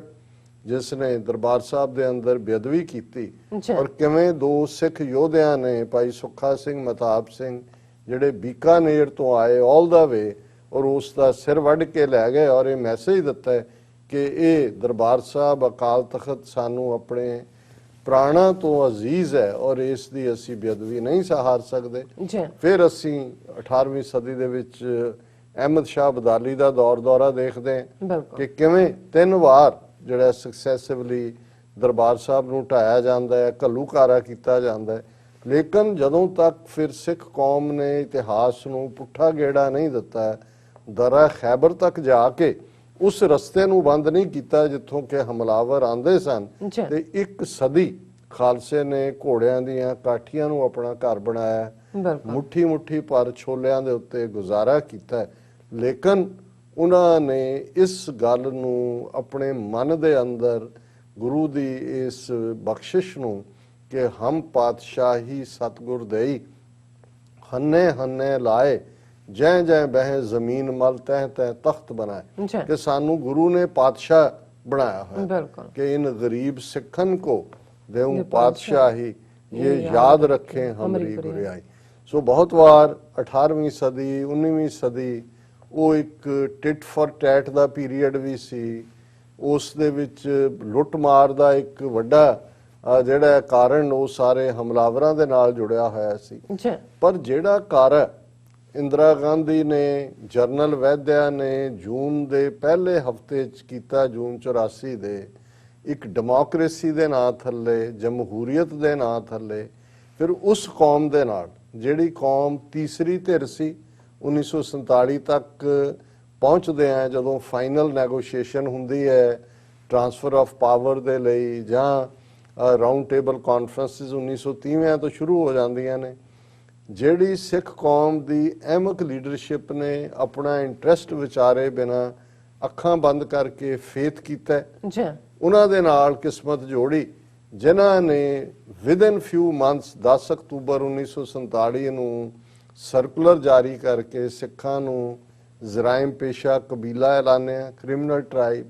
ਜਿਸ ਨੇ ਦਰਬਾਰ ਸਾਹਿਬ ਦੇ ਅੰਦਰ ਬੇਅਦਬੀ ਕੀਤੀ ਜੀ ਔਰ ਕਿਵੇਂ ਦੋ ਸਿੱਖ ਯੋਧਿਆਂ ਨੇ ਭਾਈ ਸੁੱਖਾ ਸਿੰਘ ਮਹਤਾਬ ਸਿੰਘ ਜਿਹੜੇ ਬੀਕਾਨੇਰ ਤੋਂ ਆਏ ਆਲ ਦਾ ਵੇ ਔਰ ਉਸ ਦਾ ਸਿਰ ਵੱਢ ਕੇ ਲੈ ਗਏ ਔਰ ਇਹ ਮੈਸੇਜ ਦਿੱਤਾ ਹੈ ਕਿ ਇਹ ਦਰਬਾਰ ਸਾਹਿਬ ਅਕਾਲ ਤਖਤ ਸਾਨੂੰ ਆਪਣੇ ਪ੍ਰਾਣਾਂ ਤੋਂ ਅਜ਼ੀਜ਼ ਹੈ ਔਰ ਇਸ ਦੀ ਅਸੀਂ ਬੇਅਦਬੀ ਨਹੀਂ ਸਹਾਰ ਸਕਦੇ। ਜੀ ਫਿਰ ਅਸੀਂ 18ਵੀਂ ਸਦੀ ਦੇ ਵਿੱਚ ਅਹਿਮਦ ਸ਼ਾਹ ਅਬਦਾਲੀ ਦਾ ਦੌਰਾ ਦੇਖਦੇ ਹਾਂ ਬਿਲਕੁਲ ਕਿ ਕਿਵੇਂ 3 ਵਾਰ ਜਿਹੜਾ ਸਕਸੈਸਿਵਲੀ ਦਰਬਾਰ ਸਾਹਿਬ ਨੂੰ ਢਾਇਆ ਜਾਂਦਾ ਹੈ, ਘੱਲੂਘਾਰਾ ਕੀਤਾ ਜਾਂਦਾ ਹੈ। ਲੇਕਿਨ ਜਦੋਂ ਤੱਕ ਫਿਰ ਸਿੱਖ ਕੌਮ ਨੇ ਇਤਿਹਾਸ ਨੂੰ ਪੁੱਠਾ ਗੇੜਾ ਨਹੀਂ ਦਿੱਤਾ, ਦਰਾ ਖੈਬਰ ਤੱਕ ਜਾ ਕੇ ਉਸ ਰਸਤੇ ਨੂੰ ਬੰਦ ਨਹੀਂ ਕੀਤਾ ਜਿੱਥੋਂ ਕਿ ਹਮਲਾਵਰ ਆਂਦੇ ਸਨ ਜੀ ਤੇ 1 ਸਦੀ ਖਾਲਸੇ ਨੇ ਘੋੜਿਆਂ ਦੀਆਂ ਕਾਠੀਆਂ ਨੂੰ ਆਪਣਾ ਘਰ ਬਣਾਇਆ, ਬਿਲਕੁਲ ਮੁੱਠੀ ਮੁੱਠੀ ਪਰ ਛੋਲਿਆਂ ਦੇ ਉੱਤੇ ਗੁਜ਼ਾਰਾ ਕੀਤਾ। ਲੇਕਿਨ ਉਹਨਾਂ ਨੇ ਇਸ ਗੱਲ ਨੂੰ ਆਪਣੇ ਮਨ ਦੇ ਅੰਦਰ ਗੁਰੂ ਦੀ ਇਸ ਬਖਸ਼ਿਸ਼ ਨੂੰ ਕਿ ਹਮ ਪਾਤਸ਼ਾਹੀ ਸਤਿਗੁਰ ਦੇਈ ਹੰਨੇ ਹੰਨੇ ਲਾਏ ਜੈ ਜੈ ਬਹਿ ਜ਼ਮੀਨ ਮਲ ਤਹਿ ਤਹਿ ਤਖਤ ਬਣਾਏ ਜੀ ਕਿ ਸਾਨੂੰ ਗੁਰੂ ਨੇ ਪਾਤਸ਼ਾਹ ਬਣਾਇਆ ਹੋਇਆ ਬਿਲकुल कि इन गरीब सिखन को देऊं पातशाही ये याद रखें हमारी गुरियाई। सो बहुत बार 18ਵੀਂ सदी 19ਵੀਂ सदी ਉਹ ਇੱਕ ਟਿਟ ਫॉर ਟੈਟ ਦਾ ਪੀਰੀਅਡ ਵੀ ਸੀ। ਉਸ ਦੇ ਵਿੱਚ ਲੁੱਟ ਮਾਰ ਦਾ ਇੱਕ ਵੱਡਾ ਜਿਹੜਾ ਕਾਰਨ ਉਹ ਸਾਰੇ ਹਮਲਾਵਰਾਂ ਦੇ ਨਾਲ ਜੁੜਿਆ ਹੋਇਆ ਸੀ। ਜੀ ਪਰ ਜਿਹੜਾ ਕਾਰਨ ਇੰਦਰਾ ਗਾਂਧੀ ਨੇ ਜਨਰਲ ਵੈਦਿਆ ਨੇ ਜੂਨ ਦੇ ਪਹਿਲੇ ਹਫਤੇ ਚ ਕੀਤਾ, ਜੂਨ 84 ਦੇ, ਇੱਕ ਡੈਮੋਕ੍ਰੇਸੀ ਦੇ ਨਾਂ ਥੱਲੇ, ਜਮਹੂਰੀਅਤ ਦੇ ਨਾਂ ਥੱਲੇ, ਫਿਰ ਉਸ ਕੌਮ ਦੇ ਨਾਲ ਜਿਹੜੀ ਕੌਮ ਤੀਸਰੀ ਧਿਰ ਸੀ 1947 ਤੱਕ ਪਹੁੰਚਦੇ ਆ ਜਦੋਂ ਫਾਈਨਲ ਨੈਗੋਸ਼ੀਏਸ਼ਨ ਹੁੰਦੀ ਹੈ ਟ੍ਰਾਂਸਫਰ ਆਫ ਪਾਵਰ ਦੇ ਲਈ ਜਾਂ ਰਾਉਂਡ ਟੇਬਲ ਕਾਨਫਰੰਸਿਸ 1930 ਤੋਂ ਸ਼ੁਰੂ ਹੋ ਜਾਂਦੀਆਂ ਨੇ। ਜਿਹੜੀ ਸਿੱਖ ਕੌਮ ਦੀ ਅਹਿਮਕ ਲੀਡਰਸ਼ਿਪ ਨੇ ਆਪਣਾ ਇੰਟਰਸਟ ਵਿਚਾਰੇ ਬਿਨਾ ਅੱਖਾਂ ਬੰਦ ਕਰਕੇ ਫੇਥ ਕੀਤਾ, ਜੀ ਉਹਨਾਂ ਦੇ ਨਾਲ ਕਿਸਮਤ ਜੋੜੀ ਜਿਨ੍ਹਾਂ ਨੇ ਵਿਦਨ ਫਿਊ ਮੰਥਸ 10 ਅਕਤੂਬਰ 1947 ਨੂੰ ਸਰਕੂਲਰ ਜਾਰੀ ਕਰਕੇ ਸਿੱਖਾਂ ਨੂੰ ਜ਼ਰਾਇਮ ਪੇਸ਼ਾ ਕਬੀਲਾ ਐਲਾਨਿਆ, ਕ੍ਰਿਮੀਨਲ ਟ੍ਰਾਈਬ,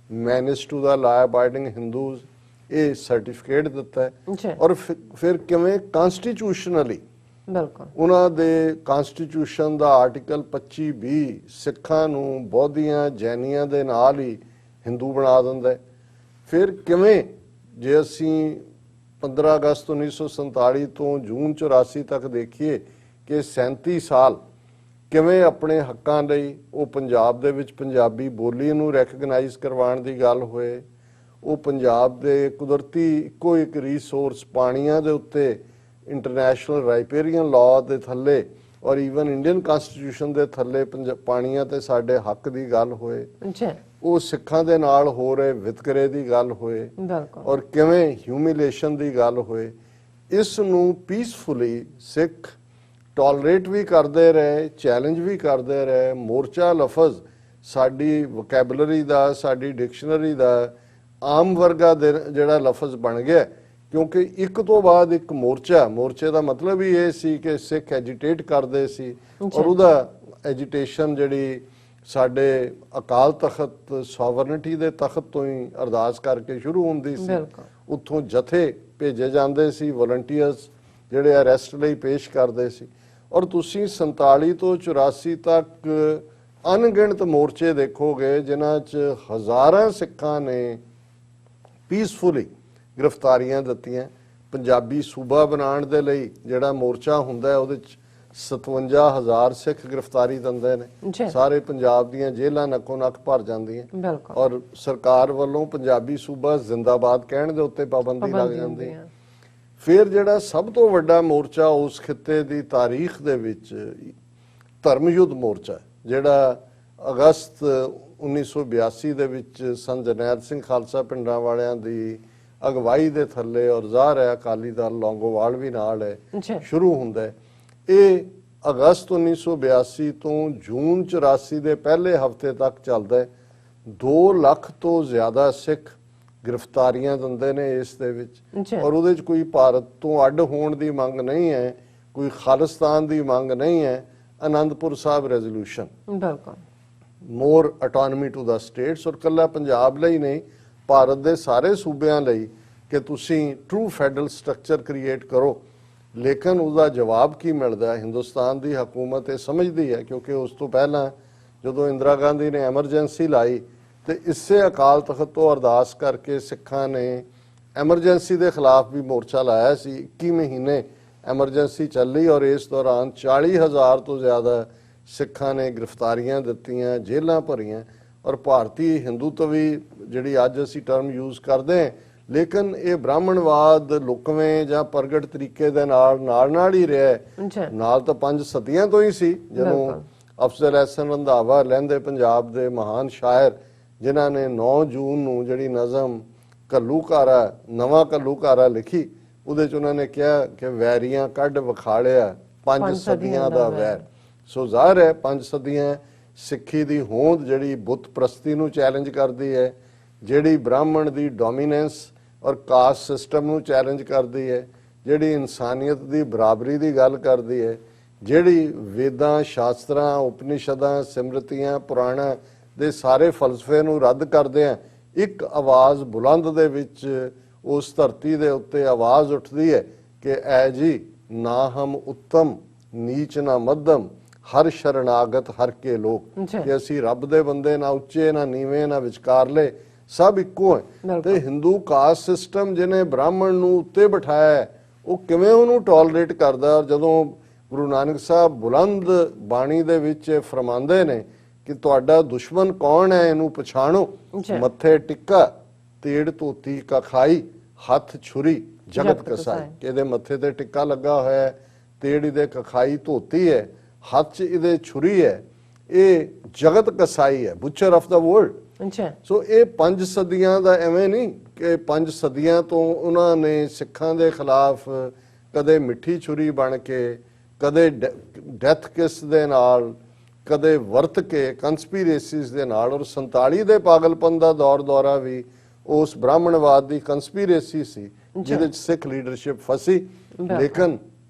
ਮੈਨੇਜ ਟੂ ਦਾ ਲਾ ਅਬਾਈਡਿੰਗ ਹਿੰਦੂਜ਼, ਇਹ ਸਰਟੀਫਿਕੇਟ ਦਿੱਤਾ ਜੀ ਔਰ ਫਿਰ ਕਿਵੇਂ ਕਨਸਟੀਟਿਊਸ਼ਨਲੀ ਬਿਲਕੁਲ ਉਹਨਾਂ ਦੇ ਕਨਸਟੀਟਿਊਸ਼ਨ ਦਾ ਆਰਟੀਕਲ 25B ਸਿੱਖਾਂ ਨੂੰ ਬੌਧੀਆਂ ਜੈਨੀਆਂ ਦੇ ਨਾਲ ਹੀ ਹਿੰਦੂ ਬਣਾ ਦਿੰਦਾ ਹੈ। ਫਿਰ ਕਿਵੇਂ ਜੇ ਅਸੀਂ 15 ਅਗਸਤ 1947 ਤੋਂ ਜੂਨ 84 ਤੱਕ ਦੇਖੀਏ ਕਿ 37 ਸਾਲ ਕਿਵੇਂ ਆਪਣੇ ਹੱਕਾਂ ਲਈ ਉਹ ਪੰਜਾਬ ਦੇ ਵਿੱਚ ਪੰਜਾਬੀ ਬੋਲੀ ਨੂੰ ਰੈਕਗਨਾਈਜ਼ ਕਰਵਾਉਣ ਦੀ ਗੱਲ ਹੋਏ, ਉਹ ਪੰਜਾਬ ਦੇ ਕੁਦਰਤੀ ਇੱਕੋ ਇੱਕ ਰੀਸੋਰਸ ਪਾਣੀਆਂ ਦੇ ਉੱਤੇ ਇੰਟਰਨੈਸ਼ਨਲ ਰਾਈਪੇਰੀਅਨ ਲਾਅ ਦੇ ਥੱਲੇ ਔਰ ਈਵਨ ਇੰਡੀਅਨ ਕਨਸਟੀਟਿਊਸ਼ਨ ਦੇ ਥੱਲੇ ਪਾਣੀਆਂ ਤੇ ਸਾਡੇ ਹੱਕ ਦੀ ਗੱਲ ਹੋਏ, ਜੀ ਉਹ ਸਿੱਖਾਂ ਦੇ ਨਾਲ ਹੋ ਰਹੇ ਵਿਤਕਰੇ ਦੀ ਗੱਲ ਹੋਏ ਬਿਲਕੁਲ ਔਰ ਕਿਵੇਂ ਹਿਊਮਿਲੇਸ਼ਨ ਦੀ ਗੱਲ ਹੋਏ। ਇਸ ਨੂੰ ਪੀਸਫੁਲੀ ਸਿੱਖ ਟੋਲਰੇਟ ਵੀ ਕਰਦੇ ਰਹੇ, ਚੈਲੰਜ ਵੀ ਕਰਦੇ ਰਹੇ। ਮੋਰਚਾ ਲਫ਼ਜ਼ ਸਾਡੀ ਵੋਕੈਬਲਰੀ ਦਾ, ਸਾਡੀ ਡਿਕਸ਼ਨਰੀ ਦਾ ਆਮ ਵਰਗਾ ਜਿਹੜਾ ਲਫ਼ਜ਼ ਬਣ ਗਿਆ ਕਿਉਂਕਿ ਇੱਕ ਤੋਂ ਬਾਅਦ ਇੱਕ ਮੋਰਚੇ ਦਾ ਮਤਲਬ ਹੀ ਇਹ ਸੀ ਕਿ ਸਿੱਖ ਐਜੀਟੇਟ ਕਰਦੇ ਸੀ ਔਰ ਉਹਦਾ ਐਜੀਟੇਸ਼ਨ ਜਿਹੜੀ ਸਾਡੇ ਅਕਾਲ ਤਖਤ ਸੋਵਰਨਿਟੀ ਦੇ ਤਖਤ ਤੋਂ ਹੀ ਅਰਦਾਸ ਕਰਕੇ ਸ਼ੁਰੂ ਹੁੰਦੀ ਸੀ। ਉੱਥੋਂ ਜਥੇ ਭੇਜੇ ਜਾਂਦੇ ਸੀ, ਵਲੰਟੀਅਰਸ ਜਿਹੜੇ ਅਰੈਸਟ ਲਈ ਪੇਸ਼ ਕਰਦੇ ਸੀ ਔਰ ਤੁਸੀਂ 47 ਤੋਂ 84 ਤੱਕ ਅਣਗਿਣਤ ਮੋਰਚੇ ਦੇਖੋਗੇ ਜਿਨ੍ਹਾਂ 'ਚ ਹਜ਼ਾਰਾਂ ਸਿੱਖਾਂ ਨੇ ਪੀਸਫੁਲੀ ਗ੍ਰਿਫਤਾਰੀਆਂ ਦਿੱਤੀਆਂ। ਪੰਜਾਬੀ ਸੂਬਾ ਬਣਾਉਣ ਦੇ ਲਈ ਜਿਹੜਾ ਮੋਰਚਾ ਹੁੰਦਾ ਹੈ ਉਹਦੇ 'ਚ 57,000 ਸਿੱਖ ਗ੍ਰਿਫਤਾਰੀ ਦਿੰਦੇ ਨੇ। ਸਾਰੇ ਪੰਜਾਬ ਦੀਆਂ ਜੇਲ੍ਹਾਂ ਨੱਕੋ ਨੱਕ ਭਰ ਜਾਂਦੀਆਂ ਔਰ ਸਰਕਾਰ ਵੱਲੋਂ ਪੰਜਾਬੀ ਸੂਬਾ ਜ਼ਿੰਦਾਬਾਦ ਕਹਿਣ ਦੇ ਉੱਤੇ ਪਾਬੰਦੀ ਲੱਗ ਜਾਂਦੀ ਹੈ। ਫਿਰ ਜਿਹੜਾ ਸਭ ਤੋਂ ਵੱਡਾ ਮੋਰਚਾ ਉਸ ਖਿੱਤੇ ਦੀ ਤਾਰੀਖ ਦੇ ਵਿੱਚ ਧਰਮ ਯੁੱਧ ਮੋਰਚਾ ਜਿਹੜਾ ਅਗਸਤ 1982 ਦੇ ਵਿੱਚ ਸੰਤ ਜਰਨੈਲ ਸਿੰਘ ਖਾਲਸਾ ਪਿੰਡਾਂ ਵਾਲਿਆਂ ਦੀ ਅਗਵਾਈ ਦੇ ਥੱਲੇ ਔਰ ਜ਼ਾਹਰ ਹੈ ਅਕਾਲੀ ਦਲ ਲੌਂਗੋਵਾਲ ਵੀ ਨਾਲ ਹੈ ਸ਼ੁਰੂ ਹੁੰਦਾ ਹੈ। ਇਹ ਅਗਸਤ 1982 ਤੋਂ ਜੂਨ 84 ਦੇ ਪਹਿਲੇ ਹਫਤੇ ਤੱਕ ਚੱਲਦਾ ਹੈ। 2 ਲੱਖ ਤੋਂ ਜ਼ਿਆਦਾ ਸਿੱਖ ਗ੍ਰਿਫਤਾਰੀਆਂ ਦਿੰਦੇ ਨੇ ਇਸ ਦੇ ਵਿੱਚ ਔਰ ਉਹਦੇ 'ਚ ਕੋਈ ਭਾਰਤ ਤੋਂ ਅੱਡ ਹੋਣ ਦੀ ਮੰਗ ਨਹੀਂ ਹੈ, ਕੋਈ ਖਾਲਿਸਤਾਨ ਦੀ ਮੰਗ ਨਹੀਂ ਹੈ। ਆਨੰਦਪੁਰ ਸਾਹਿਬ ਰੈਜ਼ੋਲੂਸ਼ਨ, ਬਿਲਕੁਲ ਮੋਰ ਆਟੋਨਮੀ ਟੂ ਦਾ ਸਟੇਟਸ ਔਰ ਕੱਲਾ ਪੰਜਾਬ ਲਈ ਨਹੀਂ ਭਾਰਤ ਦੇ ਸਾਰੇ ਸੂਬਿਆਂ ਲਈ ਕਿ ਤੁਸੀਂ ਟਰੂ ਫੈਡਰਲ ਸਟਰਕਚਰ ਕ੍ਰੀਏਟ ਕਰੋ, ਲੇਕਿਨ ਉਹਦਾ ਜਵਾਬ ਕੀ ਮਿਲਦਾ ਹੈ? ਹਿੰਦੁਸਤਾਨ ਦੀ ਹਕੂਮਤ ਇਹ ਸਮਝਦੀ ਹੈ, ਕਿਉਂਕਿ ਉਸ ਤੋਂ ਪਹਿਲਾਂ ਜਦੋਂ ਇੰਦਰਾ ਗਾਂਧੀ ਨੇ ਐਮਰਜੈਂਸੀ ਲਾਈ ਤੇ ਇਸੇ ਅਕਾਲ ਤਖਤ ਤੋਂ ਅਰਦਾਸ ਕਰਕੇ ਸਿੱਖਾਂ ਨੇ ਐਮਰਜੈਂਸੀ ਦੇ ਖਿਲਾਫ ਵੀ ਮੋਰਚਾ ਲਾਇਆ ਸੀ। 21 ਮਹੀਨੇ ਐਮਰਜੈਂਸੀ ਚੱਲੀ ਔਰ ਇਸ ਦੌਰਾਨ 40,000 ਤੋਂ ਜ਼ਿਆਦਾ ਸਿੱਖਾਂ ਨੇ ਗ੍ਰਿਫਤਾਰੀਆਂ ਦਿੱਤੀਆਂ, ਜੇਲ੍ਹਾਂ ਭਰੀਆਂ। ਔਰ ਭਾਰਤੀ ਹਿੰਦੂਤਵੀ ਜਿਹੜੀ ਅੱਜ ਅਸੀਂ ਟਰਮ ਯੂਜ਼ ਕਰਦੇ ਹਾਂ, ਲੇਕਿਨ ਇਹ ਬ੍ਰਾਹਮਣਵਾਦ ਲੁਕਵੇਂ ਜਾਂ ਪ੍ਰਗਟ ਤਰੀਕੇ ਦੇ ਨਾਲ ਹੀ ਰਿਹਾ ਹੈ। ਨਾਲ ਤਾਂ 5 ਸਦੀਆਂ ਤੋਂ ਹੀ ਸੀ, ਜਦੋਂ ਅਫਜ਼ਲ ਅਹਿਸਨ ਰੰਧਾਵਾ ਲਹਿੰਦੇ ਪੰਜਾਬ ਦੇ ਮਹਾਨ ਸ਼ਾਇਰ, ਜਿਨ੍ਹਾਂ ਨੇ 9 ਜੂਨ ਨੂੰ ਜਿਹੜੀ ਨਜ਼ਮ ਘੱਲੂਘਾਰਾ, ਨਵਾਂ ਘੱਲੂਘਾਰਾ ਲਿਖੀ, ਉਹਦੇ 'ਚ ਉਹਨਾਂ ਨੇ ਕਿਹਾ ਕਿ ਵੈਰੀਆਂ ਕੱਢ ਵਿਖਾਲਿਆ 5 ਸਦੀਆਂ ਦਾ ਵੈਰ। ਸੋ ਜ਼ਾਹਿਰ ਹੈ 5 ਸਦੀਆਂ ਸਿੱਖੀ ਦੀ ਹੋਂਦ ਜਿਹੜੀ ਬੁੱਤ ਪ੍ਰਸਤੀ ਨੂੰ ਚੈਲੰਜ ਕਰਦੀ ਹੈ, ਜਿਹੜੀ ਬ੍ਰਾਹਮਣ ਦੀ ਡੋਮੀਨੈਂਸ ਔਰ ਕਾਸਟ ਸਿਸਟਮ ਨੂੰ ਚੈਲੰਜ ਕਰਦੀ ਹੈ, ਜਿਹੜੀ ਇਨਸਾਨੀਅਤ ਦੀ ਬਰਾਬਰੀ ਦੀ ਗੱਲ ਕਰਦੀ ਹੈ, ਜਿਹੜੀ ਵੇਦਾਂ, ਸ਼ਾਸਤਰਾਂ, ਉਪਨਿਸ਼ਦਾਂ, ਸਿਮਰਤੀਆਂ, ਪੁਰਾਣਾਂ ਦੇ ਸਾਰੇ ਫਲਸਫੇ ਨੂੰ ਰੱਦ ਕਰਦੇ ਆ। ਇੱਕ ਆਵਾਜ਼ ਬੁਲੰਦ ਦੇ ਵਿੱਚ ਉਸ ਧਰਤੀ ਦੇ ਉੱਤੇ ਆਵਾਜ਼ ਉੱਠਦੀ ਹੈ ਕਿ ਐ ਜੀ ਨਾ ਹਮ ਉੱਤਮ ਨੀਚ ਨਾ ਮੱਧਮ ਹਰ ਸ਼ਰਨਾਗਤ ਹਰ ਕੇ ਲੋਕ, ਕਿ ਅਸੀਂ ਰੱਬ ਦੇ ਬੰਦੇ, ਨਾ ਉੱਚੇ ਨਾ ਨੀਵੇਂ ਨਾ ਵਿਚਕਾਰਲੇ, ਸਭ ਇੱਕੋ ਹੈ। ਤੇ ਹਿੰਦੂ ਕਾਸਟ ਸਿਸਟਮ ਜਿਹਨੇ ਬ੍ਰਾਹਮਣ ਨੂੰ ਉੱਤੇ ਬਿਠਾਇਆ, ਉਹ ਕਿਵੇਂ ਉਹਨੂੰ ਟੋਲਰੇਟ ਕਰਦਾ? ਔਰ ਜਦੋਂ ਗੁਰੂ ਨਾਨਕ ਸਾਹਿਬ ਬੁਲੰਦ ਬਾਣੀ ਦੇ ਵਿੱਚ ਫਰਮਾਉਂਦੇ ਨੇ ਕਿ ਤੁਹਾਡਾ ਦੁਸ਼ਮਣ ਕੌਣ ਹੈ, ਇਹਨੂੰ ਪਛਾਣੋ, ਮੱਥੇ ਟਿੱਕਾ ਤੇੜ ਧੋਤੀ ਕਖਾਈ ਹੱਥ ਛੁਰੀ ਜਗਤ ਕਸਾਈ। ਕਿ ਇਹਦੇ ਮੱਥੇ ਤੇ ਟਿੱਕਾ ਲੱਗਾ ਹੋਇਆ ਹੈ, ਤੇੜ ਇਹਦੇ ਕਖਾਈ ਧੋਤੀ ਹੈ, ਹੱਥ 'ਚ ਇਹਦੇ ਛੁਰੀ ਹੈ, ਇਹ ਜਗਤ ਕਸਾਈ ਹੈ, ਬੁਚਰ ਆਫ ਦਾ ਵਰਲਡ। ਸੋ ਇਹ 5 ਸਦੀਆਂ ਦਾ ਐਵੇਂ ਨਹੀਂ ਕਿ 5 ਸਦੀਆਂ ਤੋਂ ਉਹਨਾਂ ਨੇ ਸਿੱਖਾਂ ਦੇ ਖਿਲਾਫ ਕਦੇ ਮਿੱਠੀ ਛੁਰੀ ਬਣ ਕੇ, ਕਦੇ ਡੈਥ ਕਿਸ ਦੇ ਨਾਲ, ਕਦੇ ਵਰਤ ਕੇ ਕੰਸਪੀਰੇਸੀਜ਼ ਦੇ ਨਾਲ। ਔਰ 47 ਦੇ ਪਾਗਲਪਨ ਦਾ ਦੌਰਾ ਵੀ ਉਸ ਬ੍ਰਾਹਮਣਵਾਦ ਦੀ ਕੰਸਪੀਰੇਸੀ ਸੀ, ਜਿਹਦੇ 'ਚ ਸਿੱਖ ਲੀਡਰਸ਼ਿਪ ਫਸੀ। ਲੇਕਿਨ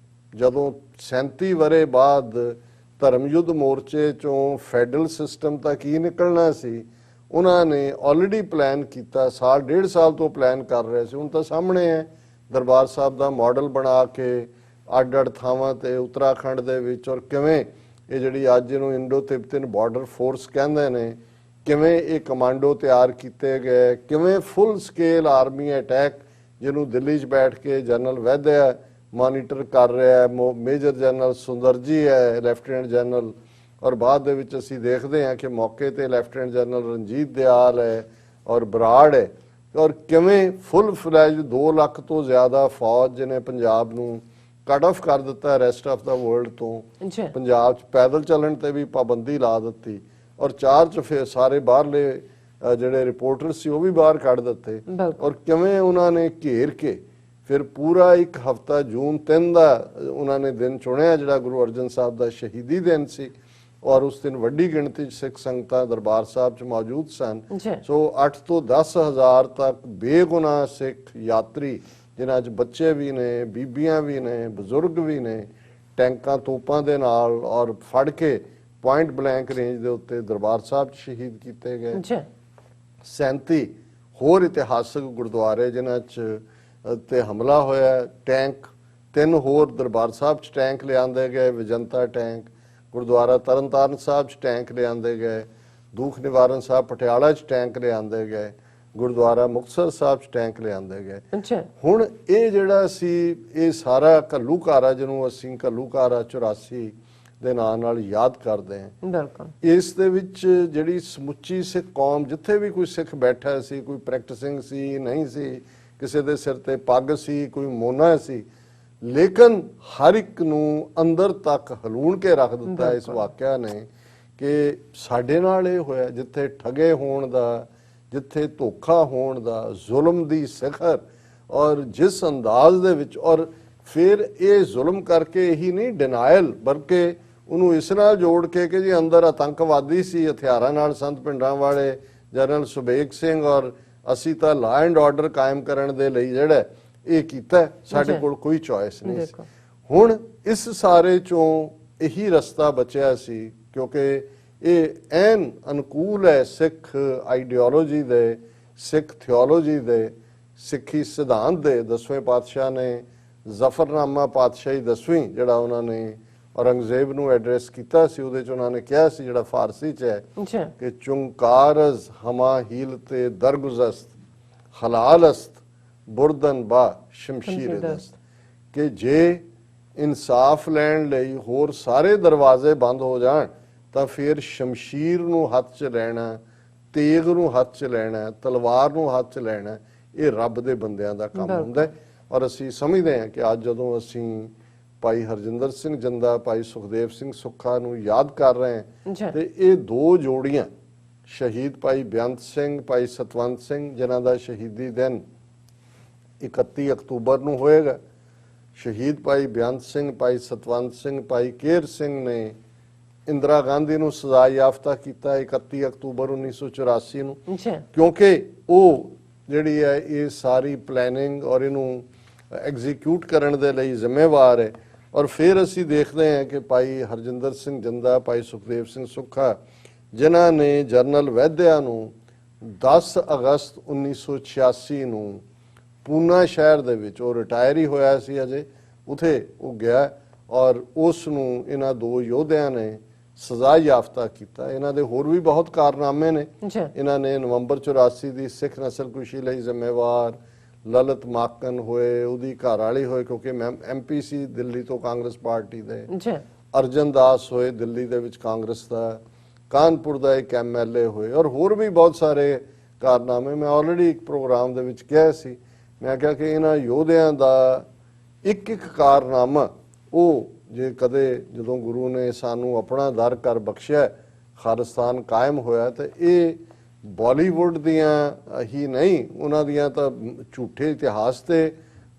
ਜਦੋਂ 37 ਵਰੇ ਬਾਅਦ ਧਰਮ ਯੁੱਧ ਮੋਰਚੇ ਚੋਂ ਫੈਡਰਲ ਸਿਸਟਮ ਤੱਕ ਕੀ ਨਿਕਲਣਾ ਸੀ, ਉਹਨਾਂ ਨੇ ਆਲਰੇਡੀ ਪਲਾਨ ਕੀਤਾ, ਸਾਲ 1.5 ਸਾਲ ਤੋਂ ਪਲਾਨ ਕਰ ਰਹੇ ਸੀ। ਹੁਣ ਤਾਂ ਸਾਹਮਣੇ ਹੈ, ਦਰਬਾਰ ਸਾਹਿਬ ਦਾ ਮਾਡਲ ਬਣਾ ਕੇ ਅੱਡ-ਅੱਡ ਥਾਵਾਂ ਤੇ ਉੱਤਰਾਖੰਡ ਦੇ ਵਿੱਚ, ਔਰ ਕਿਵੇਂ ਇਹ ਜਿਹੜੀ ਅੱਜ ਇਹਨੂੰ ਇੰਡੋ ਤਿੱਬਤਨ ਬਾਰਡਰ ਫੋਰਸ ਕਹਿੰਦੇ ਨੇ, ਕਿਵੇਂ ਇਹ ਕਮਾਂਡੋ ਤਿਆਰ ਕੀਤੇ ਗਏ, ਕਿਵੇਂ ਫੁੱਲ ਸਕੇਲ ਆਰਮੀ ਅਟੈਕ, ਜਿਹਨੂੰ ਦਿੱਲੀ 'ਚ ਬੈਠ ਕੇ ਜਨਰਲ ਵੈਦਿਆ ਮੋਨੀਟਰ ਕਰ ਰਿਹਾ ਹੈ, ਮੇਜਰ ਜਨਰਲ ਸੁੰਦਰਜੀ ਹੈ ਲੈਫਟੀਨੈਂਟ ਜਨਰਲ, ਔਰ ਬਾਅਦ ਦੇ ਵਿੱਚ ਅਸੀਂ ਦੇਖਦੇ ਹਾਂ ਕਿ ਮੌਕੇ ਤੇ ਲੈਫਟੀਨੈਂਟ ਜਨਰਲ ਰਣਜੀਤ ਦਿਆਲ ਹੈ ਔਰ ਬਰਾੜ ਹੈ। ਔਰ ਕਿਵੇਂ ਫੁੱਲ ਫਲੈਜ 2 ਲੱਖ ਤੋਂ ਜ਼ਿਆਦਾ ਫੌਜ ਜਿਹਨੇ ਪੰਜਾਬ ਨੂੰ ਕੱਟ ਆਫ ਕਰ ਦਿੱਤਾ ਰੈਸਟ ਆਫ ਦਾ ਵਰਲਡ ਤੋਂ, ਪੰਜਾਬ 'ਚ ਪੈਦਲ ਚੱਲਣ ਤੇ ਵੀ ਪਾਬੰਦੀ ਲਾ ਦਿੱਤੀ, ਔਰ 4 'ਚ ਸਾਰੇ ਬਾਹਰਲੇ ਜਿਹੜੇ ਰਿਪੋਰਟਰ ਸੀ ਉਹ ਵੀ ਬਾਹਰ ਕੱਢ ਦਿੱਤੇ। ਔਰ ਕਿਵੇਂ ਉਹਨਾਂ ਨੇ ਘੇਰ ਕੇ ਫਿਰ ਪੂਰਾ 1 ਹਫ਼ਤਾ ਜੂਨ 3 ਦਾ ਉਹਨਾਂ ਨੇ ਦਿਨ ਚੁਣਿਆ, ਜਿਹੜਾ ਗੁਰੂ ਅਰਜਨ ਸਾਹਿਬ ਦਾ ਸ਼ਹੀਦੀ ਦਿਨ ਸੀ, ਔਰ ਉਸ ਦਿਨ ਵੱਡੀ ਗਿਣਤੀ 'ਚ ਸਿੱਖ ਸੰਗਤਾਂ ਦਰਬਾਰ ਸਾਹਿਬ 'ਚ ਮੌਜੂਦ ਸਨ। ਸੋ 8 ਤੋਂ 10 ਹਜ਼ਾਰ ਤੱਕ ਬੇਗੁਨਾਹ ਸਿੱਖ ਯਾਤਰੀ, ਜਿਨ੍ਹਾਂ 'ਚ ਬੱਚੇ ਵੀ ਨੇ, ਬੀਬੀਆਂ ਵੀ ਨੇ, ਬਜ਼ੁਰਗ ਵੀ ਨੇ, ਟੈਂਕਾਂ ਤੋਪਾਂ ਦੇ ਨਾਲ ਔਰ ਫੜ ਕੇ ਪੁਆਇੰਟ ਬਲੈਂਕ ਰੇਂਜ ਦੇ ਉੱਤੇ ਦਰਬਾਰ ਸਾਹਿਬ 'ਚ ਸ਼ਹੀਦ ਕੀਤੇ ਗਏ। 37 ਹੋਰ ਇਤਿਹਾਸਕ ਗੁਰਦੁਆਰੇ ਜਿਨ੍ਹਾਂ 'ਚ ਤੇ ਹਮਲਾ ਹੋਇਆ, ਟੈਂਕ 3 ਹੋਰ ਦਰਬਾਰ ਸਾਹਿਬ 'ਚ ਟੈਂਕ ਲਿਆਂਦੇ ਗਏ, ਵਿਜੰਤਾ ਟੈਂਕ, ਗੁਰਦੁਆਰਾ ਤਰਨਤਾਰਨ ਸਾਹਿਬ 'ਚ ਟੈਂਕ ਲਿਆਂਦੇ ਗਏ, ਦੁੱਖ ਨਿਵਾਰਨ ਸਾਹਿਬ ਪਟਿਆਲਾ 'ਚ ਟੈਂਕ ਲਿਆਂਦੇ ਗਏ, ਗੁਰਦੁਆਰਾ ਮੁਕਤਸਰ ਸਾਹਿਬ 'ਚ ਟੈਂਕ ਲਿਆਂਦੇ ਗਏ। ਹੁਣ ਇਹ ਜਿਹੜਾ ਸੀ ਇਹ ਸਾਰਾ ਘੱਲੂਘਾਰਾ, ਜਿਹਨੂੰ ਅਸੀਂ ਘੱਲੂਘਾਰਾ 84 ਦੇ ਨਾਂ ਨਾਲ ਯਾਦ ਕਰਦੇ ਹਾਂ, ਇਸ ਦੇ ਵਿੱਚ ਜਿਹੜੀ ਸਮੁੱਚੀ ਸਿੱਖ ਕੌਮ, ਜਿੱਥੇ ਵੀ ਕੋਈ ਸਿੱਖ ਬੈਠਾ ਸੀ, ਕੋਈ ਪ੍ਰੈਕਟਿਸਿੰਗ ਸੀ ਨਹੀਂ ਸੀ, ਕਿਸੇ ਦੇ ਸਿਰ ਤੇ ਪੱਗ ਸੀ, ਕੋਈ ਮੋਨਾ ਸੀ, ਲੇਕਿਨ ਹਰ ਇੱਕ ਨੂੰ ਅੰਦਰ ਤੱਕ ਹਲੂਣ ਕੇ ਰੱਖ ਦਿੱਤਾ ਇਸ ਵਾਕਿਆ ਨੇ ਕਿ ਸਾਡੇ ਨਾਲ ਇਹ ਹੋਇਆ। ਜਿੱਥੇ ਠਗੇ ਹੋਣ ਦਾ, ਜਿੱਥੇ ਧੋਖਾ ਹੋਣ ਦਾ, ਜ਼ੁਲਮ ਦੀ ਸਿਖਰ, ਔਰ ਜਿਸ ਅੰਦਾਜ਼ ਦੇ ਵਿੱਚ, ਔਰ ਫਿਰ ਇਹ ਜ਼ੁਲਮ ਕਰਕੇ ਹੀ ਨਹੀਂ ਡਿਨਾਇਲ, ਬਲਕਿ ਉਹਨੂੰ ਇਸ ਨਾਲ ਜੋੜ ਕੇ ਕਿ ਜੀ ਅੰਦਰ ਆਤੰਕਵਾਦੀ ਸੀ, ਹਥਿਆਰਾਂ ਨਾਲ ਸੰਤ ਪਿੰਡਾਂ ਵਾਲੇ ਜਨਰਲ ਸੁਬੇਗ ਸਿੰਘ, ਔਰ ਅਸੀਂ ਤਾਂ ਲਾ ਐਂਡ ਆਰਡਰ ਕਾਇਮ ਕਰਨ ਦੇ ਲਈ ਜਿਹੜਾ ਇਹ ਕੀਤਾ, ਸਾਡੇ ਕੋਲ ਕੋਈ ਚੋਇਸ ਨਹੀਂ ਸੀ। ਹੁਣ ਇਸ ਸਾਰੇ ਚੋਂ ਇਹੀ ਰਸਤਾ ਬਚਿਆ ਸੀ, ਕਿਉਂਕਿ ਇਹ ਐਨ ਅਨੁਕੂਲ ਹੈ ਸਿੱਖ ਆਈਡੀਓਲੋਜੀ ਦੇ ਸਿੱਖ ਥਿਓਲੋਜੀ ਦੇ, ਸਿੱਖੀ ਸਿਧਾਂਤ ਦੇ 10ਵੇਂ ਪਾਤਸ਼ਾਹ ਨੇ ਜ਼ਫਰਨਾਮਾ ਪਾਤਸ਼ਾਹੀ 10ਵੀਂ ਜਿਹੜਾ ਉਹਨਾਂ ਨੇ ਔਰੰਗਜ਼ੇਬ ਨੂੰ ਐਡਰੈਸ ਕੀਤਾ ਸੀ, ਉਹਦੇ ਚ ਉਹਨਾਂ ਨੇ ਕਿਹਾ ਸੀ, ਜਿਹੜਾ ਫਾਰਸੀ ਚ ਹੈ ਕਿ ਚੁੰਕਾਰਜ਼ ਹਮਾ ਹੀਲ ਤੇ ਦਰਗੁਜ਼ਸਤ ਹਲਾਲਸਤ ਬੁਰਦਨ ਬਾ ਸ਼ਮਸ਼ੀਰ ਦਸਤ, ਕਿ ਜੇ ਇਨਸਾਫ ਲੈਣ ਲਈ ਹੋਰ ਸਾਰੇ ਦਰਵਾਜ਼ੇ ਬੰਦ ਹੋ ਜਾਣ ਤਾਂ ਫਿਰ ਸ਼ਮਸ਼ੀਰ ਨੂੰ ਹੱਥ 'ਚ ਲੈਣਾ, ਤੇਗ ਨੂੰ ਹੱਥ 'ਚ ਲੈਣਾ, ਤਲਵਾਰ ਨੂੰ ਹੱਥ 'ਚ ਲੈਣਾ, ਇਹ ਰੱਬ ਦੇ ਬੰਦਿਆਂ ਦਾ ਕੰਮ ਹੁੰਦਾ ਹੈ। ਔਰ ਅਸੀਂ ਸਮਝਦੇ ਹਾਂ ਕਿ ਅੱਜ ਜਦੋਂ ਅਸੀਂ ਭਾਈ ਹਰਜਿੰਦਰ ਸਿੰਘ ਜੰਦਾ, ਭਾਈ ਸੁਖਦੇਵ ਸਿੰਘ ਸੁੱਖਾ ਨੂੰ ਯਾਦ ਕਰ ਰਹੇ ਹਾਂ ਤੇ ਇਹ ਦੋ ਜੋੜੀਆਂ ਸ਼ਹੀਦ ਭਾਈ ਬੇਅੰਤ ਸਿੰਘ, ਭਾਈ ਸਤਵੰਤ ਸਿੰਘ, ਜਿਨ੍ਹਾਂ ਦਾ ਸ਼ਹੀਦੀ ਦਿਨ 31 ਅਕਤੂਬਰ ਨੂੰ ਹੋਏਗਾ। ਸ਼ਹੀਦ ਭਾਈ ਬੇਅੰਤ ਸਿੰਘ, ਭਾਈ ਸਤਵੰਤ ਸਿੰਘ, ਭਾਈ ਕੇਰ ਸਿੰਘ ਨੇ ਇੰਦਰਾ ਗਾਂਧੀ ਨੂੰ ਸਜ਼ਾ ਯਾਫਤਾ ਕੀਤਾ 31 ਅਕਤੂਬਰ 1984 ਨੂੰ, ਕਿਉਂਕਿ ਉਹ ਜਿਹੜੀ ਹੈ ਇਹ ਸਾਰੀ ਪਲੈਨਿੰਗ ਔਰ ਇਹਨੂੰ ਐਗਜ਼ੀਕਿਊਟ ਕਰਨ ਦੇ ਲਈ ਜ਼ਿੰਮੇਵਾਰ ਹੈ। ਔਰ ਫਿਰ ਅਸੀਂ ਦੇਖਦੇ ਹਾਂ ਕਿ ਭਾਈ ਹਰਜਿੰਦਰ ਸਿੰਘ ਜੰਦਾ, ਭਾਈ ਸੁਖਦੇਵ ਸਿੰਘ ਸੁੱਖਾ, ਜਿਨ੍ਹਾਂ ਨੇ ਜਨਰਲ ਵੈਦਿਆ ਨੂੰ 10 ਅਗਸਤ 1986 ਨੂੰ ਪੂਨਾ ਸ਼ਹਿਰ ਦੇ ਵਿੱਚ, ਉਹ ਰਿਟਾਇਰ ਹੀ ਹੋਇਆ ਸੀ ਅਜੇ, ਉਥੇ ਉਹ ਗਿਆ ਔਰ ਉਸ ਨੂੰ ਇਹਨਾਂ ਦੋ ਯੋਧਿਆਂ ਨੇ ਸਜ਼ਾ ਯਾਫਤਾ ਕੀਤਾ। ਇਹਨਾਂ ਦੇ ਹੋਰ ਵੀ ਬਹੁਤ ਕਾਰਨਾਮੇ ਨੇ। ਇਹਨਾਂ ਨੇ ਨਵੰਬਰ 84 ਦੀ ਸਿੱਖ ਨਸਲਕੁਸ਼ੀ ਲਈ ਜ਼ਿੰਮੇਵਾਰ ਲਲਿਤ ਮਾਕਨ ਹੋਏ, ਉਹਦੀ ਘਰ ਵਾਲੀ ਹੋਏ, ਕਿਉਂਕਿ MP ਸੀ ਦਿੱਲੀ ਤੋਂ ਕਾਂਗਰਸ ਪਾਰਟੀ ਦੇ, ਅਰਜਨ ਦਾਸ ਹੋਏ ਦਿੱਲੀ ਦੇ ਵਿੱਚ ਕਾਂਗਰਸ ਦਾ, ਕਾਨਪੁਰ ਦਾ ਇੱਕ MLA ਹੋਏ, ਔਰ ਹੋਰ ਵੀ ਬਹੁਤ ਸਾਰੇ ਕਾਰਨਾਮੇ। ਮੈਂ ਆਲਰੇਡੀ ਇੱਕ ਪ੍ਰੋਗਰਾਮ ਦੇ ਵਿੱਚ ਕਿਹਾ ਸੀ, ਮੈਂ ਕਿਹਾ ਕਿ ਇਹਨਾਂ ਯੋਧਿਆਂ ਦਾ ਇੱਕ ਇੱਕ ਕਾਰਨਾਮਾ, ਉਹ ਜੇ ਕਦੇ ਜਦੋਂ ਗੁਰੂ ਨੇ ਸਾਨੂੰ ਆਪਣਾ ਦਰ ਕਰ ਬਖਸ਼ਿਆ, ਖਾਲਿਸਤਾਨ ਕਾਇਮ ਹੋਇਆ, ਤੇ ਇਹ ਬਾਲੀਵੁੱਡ ਦੀਆਂ ਹੀ ਨਹੀਂ, ਉਹਨਾਂ ਦੀਆਂ ਤਾਂ ਝੂਠੇ ਇਤਿਹਾਸ ਤੇ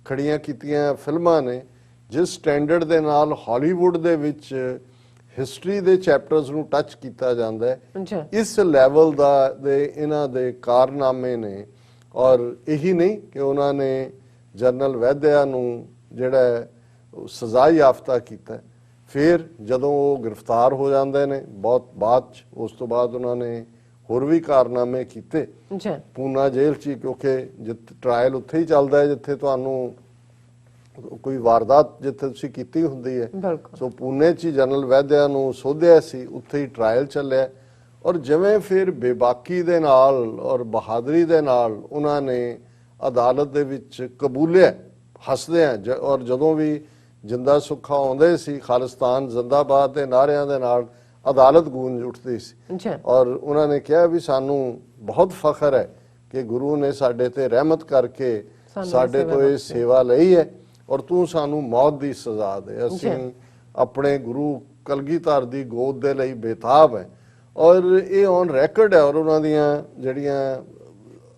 ਖੜੀਆਂ ਕੀਤੀਆਂ ਫਿਲਮਾਂ ਨੇ। ਜਿਸ ਸਟੈਂਡਰਡ ਦੇ ਨਾਲ ਹਾਲੀਵੁੱਡ ਦੇ ਵਿੱਚ ਹਿਸਟਰੀ ਦੇ ਚੈਪਟਰਸ ਨੂੰ ਟੱਚ ਕੀਤਾ ਜਾਂਦਾ ਹੈ, ਇਸ ਲੈਵਲ ਦਾ ਦੇ ਇਹਨਾਂ ਦੇ ਕਾਰਨਾਮੇ ਨੇ। ਔਰ ਇਹੀ ਨਹੀਂ ਕਿ ਉਹਨਾਂ ਨੇ ਜਨਰਲ ਵੈਦਿਆ ਨੂੰ ਜਿਹੜਾ ਸਜ਼ਾ ਯਾਫਤਾ ਕੀਤਾ, ਫਿਰ ਜਦੋਂ ਉਹ ਗ੍ਰਿਫਤਾਰ ਹੋ ਜਾਂਦੇ ਨੇ ਬਹੁਤ ਬਾਅਦ ਚ, ਉਸ ਤੋਂ ਬਾਅਦ ਉਹਨਾਂ ਨੇ ਹੋਰ ਵੀ ਕਾਰਨਾਮੇ ਕੀਤੇ ਪੂਨਾ ਜੇਲ੍ਹ 'ਚ, ਕਿਉਂਕਿ ਜਿੱਥੇ ਟ੍ਰਾਇਲ ਉੱਥੇ ਹੀ ਚੱਲਦਾ ਹੈ ਜਿੱਥੇ ਤੁਹਾਨੂੰ ਕੋਈ ਵਾਰਦਾਤ ਜਿੱਥੇ ਤੁਸੀਂ ਕੀਤੀ ਹੁੰਦੀ ਹੈ। ਸੋ ਪੂਨੇ 'ਚ ਹੀ ਜਨਰਲ ਵੈਦਿਆ ਨੂੰ ਸੋਧਿਆ ਸੀ, ਉੱਥੇ ਹੀ ਟ੍ਰਾਇਲ ਚੱਲਿਆ। ਔਰ ਜਿਵੇਂ ਫਿਰ ਬੇਬਾਕੀ ਦੇ ਨਾਲ ਔਰ ਬਹਾਦਰੀ ਦੇ ਨਾਲ ਉਹਨਾਂ ਨੇ ਅਦਾਲਤ ਦੇ ਵਿੱਚ ਕਬੂਲਿਆ, ਹੱਸਦਿਆਂ, ਔਰ ਜਦੋਂ ਵੀ ਜਿੰਦਾ ਸੁੱਖਾ ਆਉਂਦੇ ਸੀ, ਖਾਲਿਸਤਾਨ ਜ਼ਿੰਦਾਬਾਦ ਦੇ ਨਾਰਿਆਂ ਦੇ ਨਾਲ ਅਦਾਲਤ ਗੂੰਜ ਉੱਠਦੀ ਸੀ। ਔਰ ਉਹਨਾਂ ਨੇ ਕਿਹਾ ਵੀ ਸਾਨੂੰ ਬਹੁਤ ਫਖਰ ਹੈ ਕਿ ਗੁਰੂ ਨੇ ਸਾਡੇ ਤੇ ਰਹਿਮਤ ਕਰਕੇ ਸਾਡੇ ਤੋਂ ਇਹ ਸੇਵਾ ਲਈ ਹੈ, ਔਰ ਤੂੰ ਸਾਨੂੰ ਮੌਤ ਦੀ ਸਜ਼ਾ ਦੇ। ਅਸੀਂ ਆਪਣੇ ਗੁਰੂ ਕਲਗੀਧਰ ਦੀ ਗੋਦ ਦੇ ਲਈ ਬੇਤਾਬ ਹੈ। ਔਰ ਇਹ ਔਨ ਰੈਕਰਡ ਹੈ। ਔਰ ਉਹਨਾਂ ਦੀਆਂ ਜਿਹੜੀਆਂ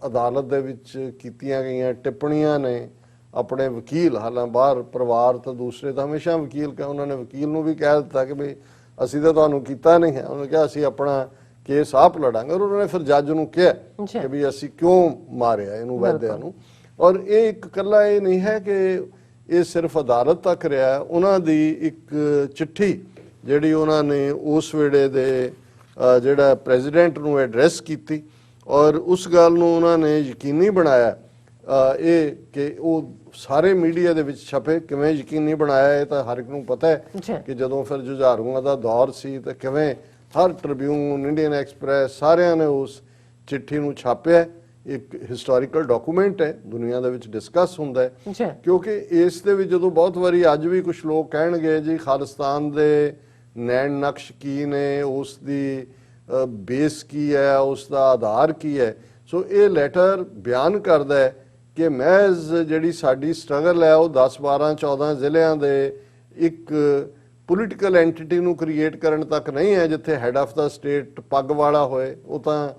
ਅਦਾਲਤ ਦੇ ਵਿੱਚ ਕੀਤੀਆਂ ਗਈਆਂ ਟਿੱਪਣੀਆਂ ਨੇ, ਆਪਣੇ ਵਕੀਲ, ਹਾਲਾਂ ਬਾਹਰ ਪਰਿਵਾਰ ਤਾਂ ਦੂਸਰੇ ਤਾਂ ਹਮੇਸ਼ਾ ਵਕੀਲ ਕਹੇ, ਉਹਨਾਂ ਨੇ ਵਕੀਲ ਨੂੰ ਵੀ ਕਹਿ ਦਿੱਤਾ ਕਿ ਵੀ ਅਸੀਂ ਤਾਂ ਤੁਹਾਨੂੰ ਕੀਤਾ ਨਹੀਂ ਹੈ, ਉਹਨੇ ਕਿਹਾ ਅਸੀਂ ਆਪਣਾ ਕੇਸ ਆਪ ਲੜਾਂਗੇ। ਔਰ ਉਹਨਾਂ ਨੇ ਫਿਰ ਜੱਜ ਨੂੰ ਕਿਹਾ ਕਿ ਵੀ ਅਸੀਂ ਕਿਉਂ ਮਾਰਿਆ ਇਹਨੂੰ ਵੈਦਿਆ ਨੂੰ। ਔਰ ਇਹ ਇੱਕ ਇਕੱਲਾ ਇਹ ਨਹੀਂ ਹੈ ਕਿ ਇਹ ਸਿਰਫ ਅਦਾਲਤ ਤੱਕ ਰਿਹਾ, ਉਹਨਾਂ ਦੀ ਇੱਕ ਚਿੱਠੀ ਜਿਹੜੀ ਉਹਨਾਂ ਨੇ ਉਸ ਵੇਲੇ ਦੇ ਜਿਹੜਾ ਪ੍ਰੈਜ਼ੀਡੈਂਟ ਨੂੰ ਐਡਰੈਸ ਕੀਤੀ, ਔਰ ਉਸ ਗੱਲ ਨੂੰ ਉਹਨਾਂ ਨੇ ਯਕੀਨੀ ਬਣਾਇਆ ਇਹ ਕਿ ਉਹ ਸਾਰੇ ਮੀਡੀਆ ਦੇ ਵਿੱਚ ਛਪੇ। ਕਿਵੇਂ ਯਕੀਨੀ ਬਣਾਇਆ ਇਹ ਤਾਂ ਹਰ ਇੱਕ ਨੂੰ ਪਤਾ ਹੈ ਕਿ ਜਦੋਂ ਫਿਰ ਜੁਝਾਰੂਆਂ ਦਾ ਦੌਰ ਸੀ ਤਾਂ ਕਿਵੇਂ ਹਰ ਟ੍ਰਿਬਿਊਨ, ਇੰਡੀਅਨ ਐਕਸਪ੍ਰੈਸ, ਸਾਰਿਆਂ ਨੇ ਉਸ ਚਿੱਠੀ ਨੂੰ ਛਾਪਿਆ। ਇੱਕ ਹਿਸਟੋਰੀਕਲ ਡਾਕੂਮੈਂਟ ਹੈ, ਦੁਨੀਆ ਦੇ ਵਿੱਚ ਡਿਸਕਸ ਹੁੰਦਾ ਹੈ, ਕਿਉਂਕਿ ਇਸ ਦੇ ਵਿੱਚ ਜਦੋਂ ਬਹੁਤ ਵਾਰੀ ਅੱਜ ਵੀ ਕੁਝ ਲੋਕ ਕਹਿਣਗੇ ਜੀ ਖਾਲਿਸਤਾਨ ਦੇ ਨੈਣ ਨਕਸ਼ ਕੀ ਨੇ, ਉਸ ਦੀ ਬੇਸ ਕੀ ਹੈ, ਉਸ ਦਾ ਆਧਾਰ ਕੀ ਹੈ। ਸੋ ਇਹ ਲੈਟਰ ਬਿਆਨ ਕਰਦਾ ਹੈ ਕਿ ਮਹਿਜ਼ ਜਿਹੜੀ ਸਾਡੀ ਸਟਰਗਲ ਹੈ ਉਹ 10, 12, 14 ਜ਼ਿਲ੍ਹਿਆਂ ਦੇ ਇੱਕ ਪੋਲੀਟੀਕਲ ਐਂਟੀਟੀ ਨੂੰ ਕ੍ਰੀਏਟ ਕਰਨ ਤੱਕ ਨਹੀਂ ਹੈ ਜਿੱਥੇ ਹੈਡ ਆਫ ਦਾ ਸਟੇਟ ਪੱਗ ਵਾਲਾ ਹੋਏ। ਉਹ ਤਾਂ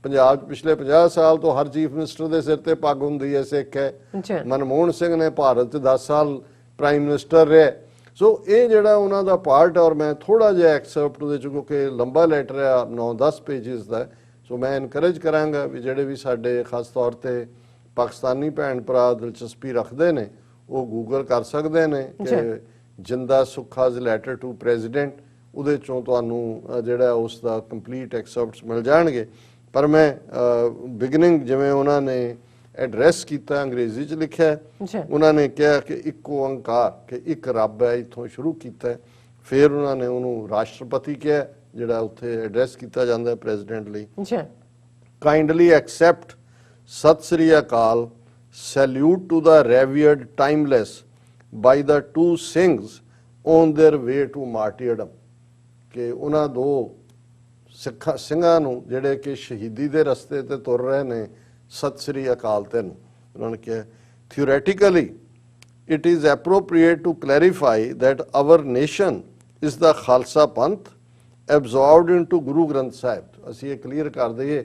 ਪੰਜਾਬ 'ਚ ਪਿਛਲੇ 50 ਸਾਲ ਤੋਂ ਹਰ ਚੀਫ ਮਿਨਿਸਟਰ ਦੇ ਸਿਰ ਤੇ ਪੱਗ ਹੁੰਦੀ ਹੈ, ਸਿੱਖ ਹੈ। ਮਨਮੋਹਨ ਸਿੰਘ ਨੇ ਭਾਰਤ 'ਚ 10 ਸਾਲ ਪ੍ਰਾਈਮ ਮਿਨਿਸਟਰ ਰਿਹਾ। ਸੋ ਇਹ ਜਿਹੜਾ ਉਹਨਾਂ ਦਾ ਪਾਰਟ ਹੈ, ਔਰ ਮੈਂ ਥੋੜਾ ਜਿਹਾ ਐਕਸਰਪਟ ਉਹਦੇ 'ਚ, ਕਿਉਂਕਿ ਲੰਬਾ ਲੈਟਰ ਹੈ 9-10 ਪੇਜਿਸ ਦਾ, ਸੋ ਮੈਂ ਇਨਕਰੇਜ ਕਰਾਂਗਾ ਵੀ ਜਿਹੜੇ ਵੀ ਸਾਡੇ ਖਾਸ ਤੌਰ ਤੇ ਪਾਕਿਸਤਾਨੀ ਭੈਣ ਭਰਾ ਦਿਲਚਸਪੀ ਰੱਖਦੇ ਨੇ ਉਹ ਗੂਗਲ ਕਰ ਸਕਦੇ ਨੇ ਕਿ ਜਿੰਦਾ ਸੁੱਖਾ's ਲੈਟਰ ਟੂ ਪ੍ਰੈਜ਼ੀਡੈਂਟ, ਉਹਦੇ ਚੋਂ ਤੁਹਾਨੂੰ ਜਿਹੜਾ ਉਸ ਦਾ ਕੰਪਲੀਟ ਐਕਸਰਪਟਸ ਮਿਲ ਜਾਣਗੇ। ਪਰ ਮੈਂ ਬਿਗਨਿੰਗ ਜਿਵੇਂ ਉਹਨਾਂ ਨੇ ਐਡਰੈਸ ਕੀਤਾ ਅੰਗਰੇਜ਼ੀ 'ਚ ਲਿਖਿਆ ਹੈ, ਉਹਨਾਂ ਨੇ ਕਿਹਾ ਕਿ ਇੱਕੋ ਓੰਕਾਰ, ਕਿ ਇੱਕ ਰੱਬ ਹੈ, ਇੱਥੋਂ ਸ਼ੁਰੂ ਕੀਤਾ ਹੈ। ਫਿਰ ਉਹਨਾਂ ਨੇ ਉਹਨੂੰ ਰਾਸ਼ਟਰਪਤੀ ਕਿਹਾ, ਜਿਹੜਾ ਉੱਥੇ ਐਡਰੈਸ ਕੀਤਾ ਜਾਂਦਾ ਹੈ ਪ੍ਰੈਜ਼ੀਡੈਂਟ ਲਈ। Kindly accept Sat Sri Akal, salute to the revered timeless by the two Singhs on their way to martyrdom, ਕਿ ਉਹਨਾਂ ਦੋ ਸਿੰਘਾਂ ਨੂੰ ਜਿਹੜੇ ਕਿ ਸ਼ਹੀਦੀ ਦੇ ਰਸਤੇ ਤੇ ਤੁਰ ਰਹੇ ਨੇ, ਸਤਿ ਸ੍ਰੀ ਅਕਾਲ ਤੈਨੂੰ। ਉਹਨਾਂ ਨੇ ਕਿਹਾ ਥਿਓਰੈਟੀਕਲੀ it is appropriate to clarify that our nation is the Khalsa Panth absorbed into Guru Granth Sahib। ਅਸੀਂ ਇਹ ਕਲੀਅਰ ਕਰ ਦਈਏ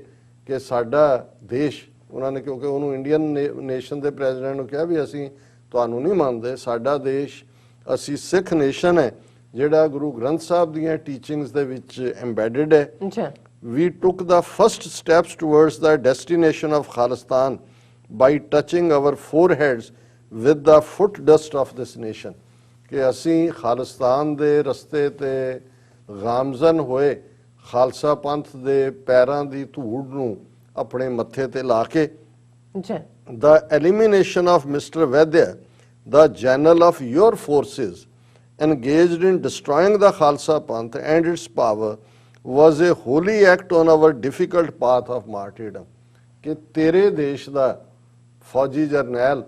ਕਿ ਸਾਡਾ ਦੇਸ਼, ਉਹਨਾਂ ਨੇ ਕਿਉਂਕਿ ਉਹਨੂੰ ਇੰਡੀਅਨ ਨੇਸ਼ਨ ਦੇ ਪ੍ਰੈਜ਼ੀਡੈਂਟ ਨੂੰ ਕਿਹਾ ਵੀ ਅਸੀਂ ਤੁਹਾਨੂੰ ਨਹੀਂ ਮੰਨਦੇ, ਸਾਡਾ ਦੇਸ਼, ਅਸੀਂ ਸਿੱਖ ਨੇਸ਼ਨ ਹੈ ਜਿਹੜਾ ਗੁਰੂ ਗ੍ਰੰਥ ਸਾਹਿਬ ਦੀਆਂ ਟੀਚਿੰਗਸ ਦੇ ਵਿੱਚ ਐਮਬੈਡਡ ਹੈ। We took the first steps towards the destination of Khalistan by touching our foreheads with the foot dust of this nation, ਕਿ ਅਸੀਂ ਖਾਲਿਸਤਾਨ ਦੇ ਰਸਤੇ ਤੇ ਗਾਮਜ਼ਨ ਹੋਏ ਖਾਲਸਾ ਪੰਥ ਦੇ ਪੈਰਾਂ ਦੀ ਧੂੜ ਨੂੰ ਆਪਣੇ ਮੱਥੇ ਤੇ ਲਾ ਕੇ। The elimination of Mr. Vaidya, the general of your forces engaged in destroying the Khalsa Panth and its power, was a holy act on our difficult path of martyrdom। ਕਿ ਤੇਰੇ ਦੇਸ਼ ਦਾ ਫੌਜੀ ਜਰਨੈਲ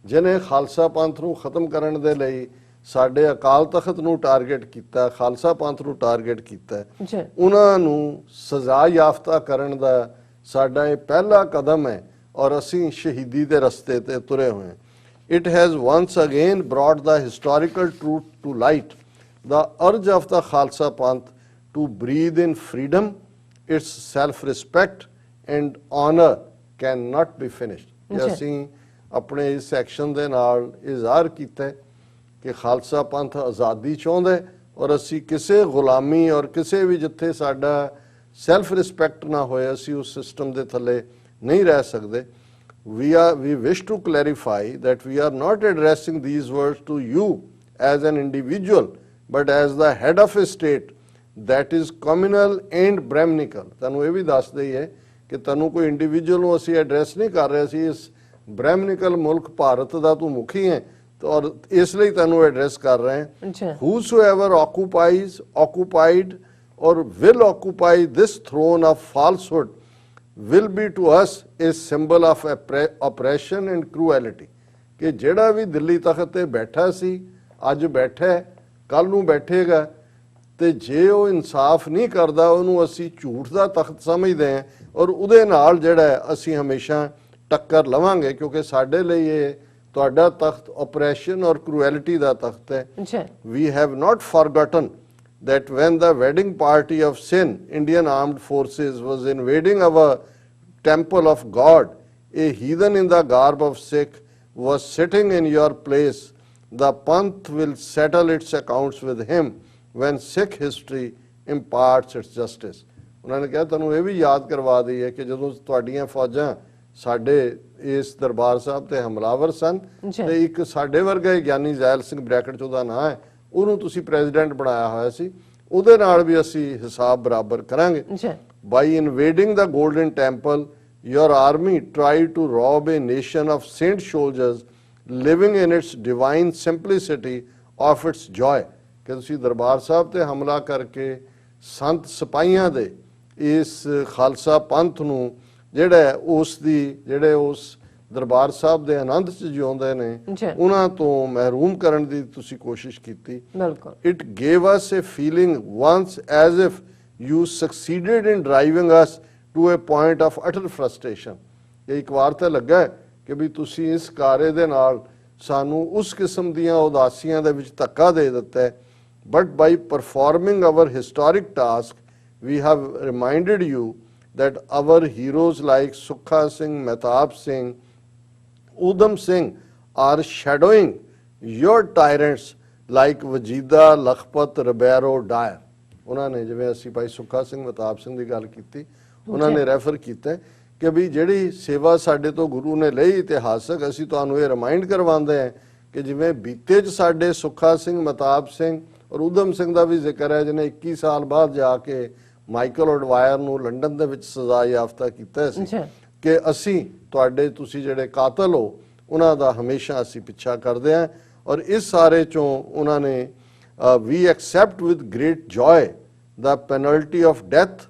ਜਿਹਨੇ ਖਾਲਸਾ ਪੰਥ ਨੂੰ ਖਤਮ ਕਰਨ ਦੇ ਲਈ ਸਾਡੇ ਅਕਾਲ ਤਖਤ ਨੂੰ ਟਾਰਗੇਟ ਕੀਤਾ, ਖਾਲਸਾ ਪੰਥ ਨੂੰ ਟਾਰਗੇਟ ਕੀਤਾ, ਉਹਨਾਂ ਨੂੰ ਸਜ਼ਾ ਯਾਫਤਾ ਕਰਨ ਦਾ ਸਾਡਾ ਇਹ ਪਹਿਲਾ ਕਦਮ ਹੈ ਔਰ ਅਸੀਂ ਸ਼ਹੀਦੀ ਦੇ ਰਸਤੇ ਤੇ ਤੁਰੇ ਹੋਏ ਹਾਂ। It has once again brought the historical truth to light, the urge of the Khalsa Panth to breathe in freedom, its self-respect and honor cannot be finished। ਕਿ ਅਸੀਂ ਆਪਣੇ ਇਸ ਐਕਸ਼ਨ ਦੇ ਨਾਲ ਇਹ ਜ਼ਾਹਰ ਕੀਤਾ ਕਿ ਖਾਲਸਾ ਪੰਥ ਆਜ਼ਾਦੀ ਚਾਹੁੰਦਾ ਔਰ ਅਸੀਂ ਕਿਸੇ ਗੁਲਾਮੀ ਔਰ ਕਿਸੇ ਵੀ ਜਿੱਥੇ ਸਾਡਾ ਸੈਲਫ ਰਿਸਪੈਕਟ ਨਾ ਹੋਏ ਅਸੀਂ ਉਸ ਸਿਸਟਮ ਦੇ ਥੱਲੇ ਨਹੀਂ ਰਹਿ ਸਕਦੇ। We wish to clarify that we are not addressing these words to you as an individual, but as the head of a state that is communal and Brahminical। ਤੁਹਾਨੂੰ ਇਹ ਵੀ ਦੱਸ ਦਈਏ ਕਿ ਤੁਹਾਨੂੰ ਕੋਈ ਇੰਡੀਵਿਜੂਅਲ ਨੂੰ ਅਸੀਂ ਐਡਰੈਸ ਨਹੀਂ ਕਰ ਰਹੇ, ਅਸੀਂ ਇਸ ਬ੍ਰਹਿਮਨਿਕਲ ਮੁਲਕ ਭਾਰਤ ਦਾ ਤੂੰ ਮੁਖੀ ਹੈ ਔਰ ਇਸ ਲਈ ਤੁਹਾਨੂੰ ਐਡਰੈਸ ਕਰ ਰਹੇ ਹਾਂ। Whosoever occupied or will occupy this throne of falsehood will be to us a symbol of oppression and cruelty। ਕਿ ਜਿਹੜਾ ਵੀ ਦਿੱਲੀ ਤਖਤ ਤੇ ਬੈਠਾ ਸੀ, ਅੱਜ ਬੈਠਾ, ਕੱਲ ਨੂੰ ਬੈਠੇਗਾ, ਤੇ ਜੇ ਉਹ ਇਨਸਾਫ ਨਹੀਂ ਕਰਦਾ ਉਹਨੂੰ ਅਸੀਂ ਝੂਠ ਦਾ ਤਖਤ ਸਮਝਦੇ ਹਾਂ ਔਰ ਉਹਦੇ ਨਾਲ ਜਿਹੜਾ ਅਸੀਂ ਹਮੇਸ਼ਾ ਟੱਕਰ ਲਵਾਂਗੇ, ਕਿਉਂਕਿ ਸਾਡੇ ਲਈ ਇਹ ਤੁਹਾਡਾ ਤਖਤ ਆਪਰੇਸ਼ਨ ਔਰ ਕਰੂਐਲਿਟੀ ਦਾ ਤਖਤ ਹੈ। We have not forgotten that when the wedding party of sin, Indian armed forces, was invading our temple of God, a heathen in the garb of Sikh was sitting in your place. The Panth will settle its accounts with him when Sikh history imparts its justice। ਉਹਨਾਂ ਨੇ ਕਿਹਾ ਤੁਹਾਨੂੰ ਇਹ ਵੀ ਯਾਦ ਕਰਵਾ ਦਈਏ ਕਿ ਜਦੋਂ ਤੁਹਾਡੀਆਂ ਫੌਜਾਂ ਸਾਡੇ ਇਸ ਦਰਬਾਰ ਸਾਹਿਬ ਤੇ ਹਮਲਾਵਰ ਸਨ ਤੇ ਇੱਕ ਸਾਡੇ ਵਰਗਾ ਗਿਆਨੀ ਜ਼ੈਲ ਸਿੰਘ ਬ੍ਰੈਕਟ 'ਚ ਉਹਦਾ ਨਾਂ ਹੈ, ਉਹਨੂੰ ਤੁਸੀਂ ਪ੍ਰੈਜ਼ੀਡੈਂਟ ਬਣਾਇਆ ਹੋਇਆ ਸੀ, ਉਹਦੇ ਨਾਲ ਵੀ ਅਸੀਂ ਹਿਸਾਬ ਬਰਾਬਰ ਕਰਾਂਗੇ। By invading the Golden Temple, your army tried to rob a nation of saint soldiers living in its divine simplicity of its joy। ਕਿ ਤੁਸੀਂ ਦਰਬਾਰ ਸਾਹਿਬ ਤੇ ਹਮਲਾ ਕਰਕੇ ਸੰਤ ਸਿਪਾਹੀਆਂ ਦੇ ਇਸ ਖਾਲਸਾ ਪੰਥ ਨੂੰ ਜਿਹੜਾ ਉਸ ਦੀ ਜਿਹੜੇ ਉਸ ਦਰਬਾਰ ਸਾਹਿਬ ਦੇ ਆਨੰਦ 'ਚ ਜਿਉਂਦੇ ਨੇ ਉਹਨਾਂ ਤੋਂ ਮਹਿਰੂਮ ਕਰਨ ਦੀ ਤੁਸੀਂ ਕੋਸ਼ਿਸ਼ ਕੀਤੀ। It gave us a feeling once as if you succeeded in driving us to a point of utter frustration। ਇਹ ਇੱਕ ਵਾਰ ਤਾਂ ਲੱਗਾ ਕਿ ਵੀ ਤੁਸੀਂ ਇਸ ਕਾਰੇ ਦੇ ਨਾਲ ਸਾਨੂੰ ਉਸ ਕਿਸਮ ਦੀਆਂ ਉਦਾਸੀਆਂ ਦੇ ਵਿੱਚ ਧੱਕਾ ਦੇ ਦਿੱਤਾ ਹੈ। But by performing our historic task, we have reminded you that our heroes like Sukha Singh, Mehtab Singh, Udham Singh are shadowing your tyrants like Wajida, Lakhpat, Ribeiro, Dyer। ਉਹਨਾਂ ਨੇ ਜਿਵੇਂ ਅਸੀਂ ਭਾਈ ਸੁੱਖਾ ਸਿੰਘ, ਮਹਿਤਾਬ ਸਿੰਘ ਦੀ ਗੱਲ ਕੀਤੀ, ਉਹਨਾਂ ਨੇ ਰੈਫਰ ਕੀਤਾ ਕਿ ਵੀ ਜਿਹੜੀ ਸੇਵਾ ਸਾਡੇ ਤੋਂ ਗੁਰੂ ਨੇ ਲਈ ਇਤਿਹਾਸਕ, ਅਸੀਂ ਤੁਹਾਨੂੰ ਇਹ ਰਿਮਾਈਂਡ ਕਰਵਾਉਂਦੇ ਹਾਂ ਕਿ ਜਿਵੇਂ ਬੀਤੇ 'ਚ ਸਾਡੇ ਸੁੱਖਾ ਸਿੰਘ, ਮਹਿਤਾਬ ਸਿੰਘ ਔਰ ਊਧਮ ਸਿੰਘ ਦਾ ਵੀ ਜ਼ਿਕਰ ਹੈ ਜਿਹਨੇ 21 ਸਾਲ ਬਾਅਦ ਜਾ ਕੇ ਮਾਈਕਲ ਐਡਵਾਇਰ ਨੂੰ ਲੰਡਨ ਦੇ ਵਿੱਚ ਸਜ਼ਾ ਯਾਫਤਾ ਕੀਤਾ ਸੀ ਕਿ ਅਸੀਂ ਤੁਹਾਡੇ ਤੁਸੀਂ ਜਿਹੜੇ ਕਾਤਲ ਹੋ ਉਹਨਾਂ ਦਾ ਹਮੇਸ਼ਾ ਅਸੀਂ ਪਿੱਛਾ ਕਰਦੇ ਹਾਂ। ਔਰ ਇਸ ਸਾਰੇ ਚੋਂ ਉਹਨਾਂ ਨੇ we accept with great joy the penalty of death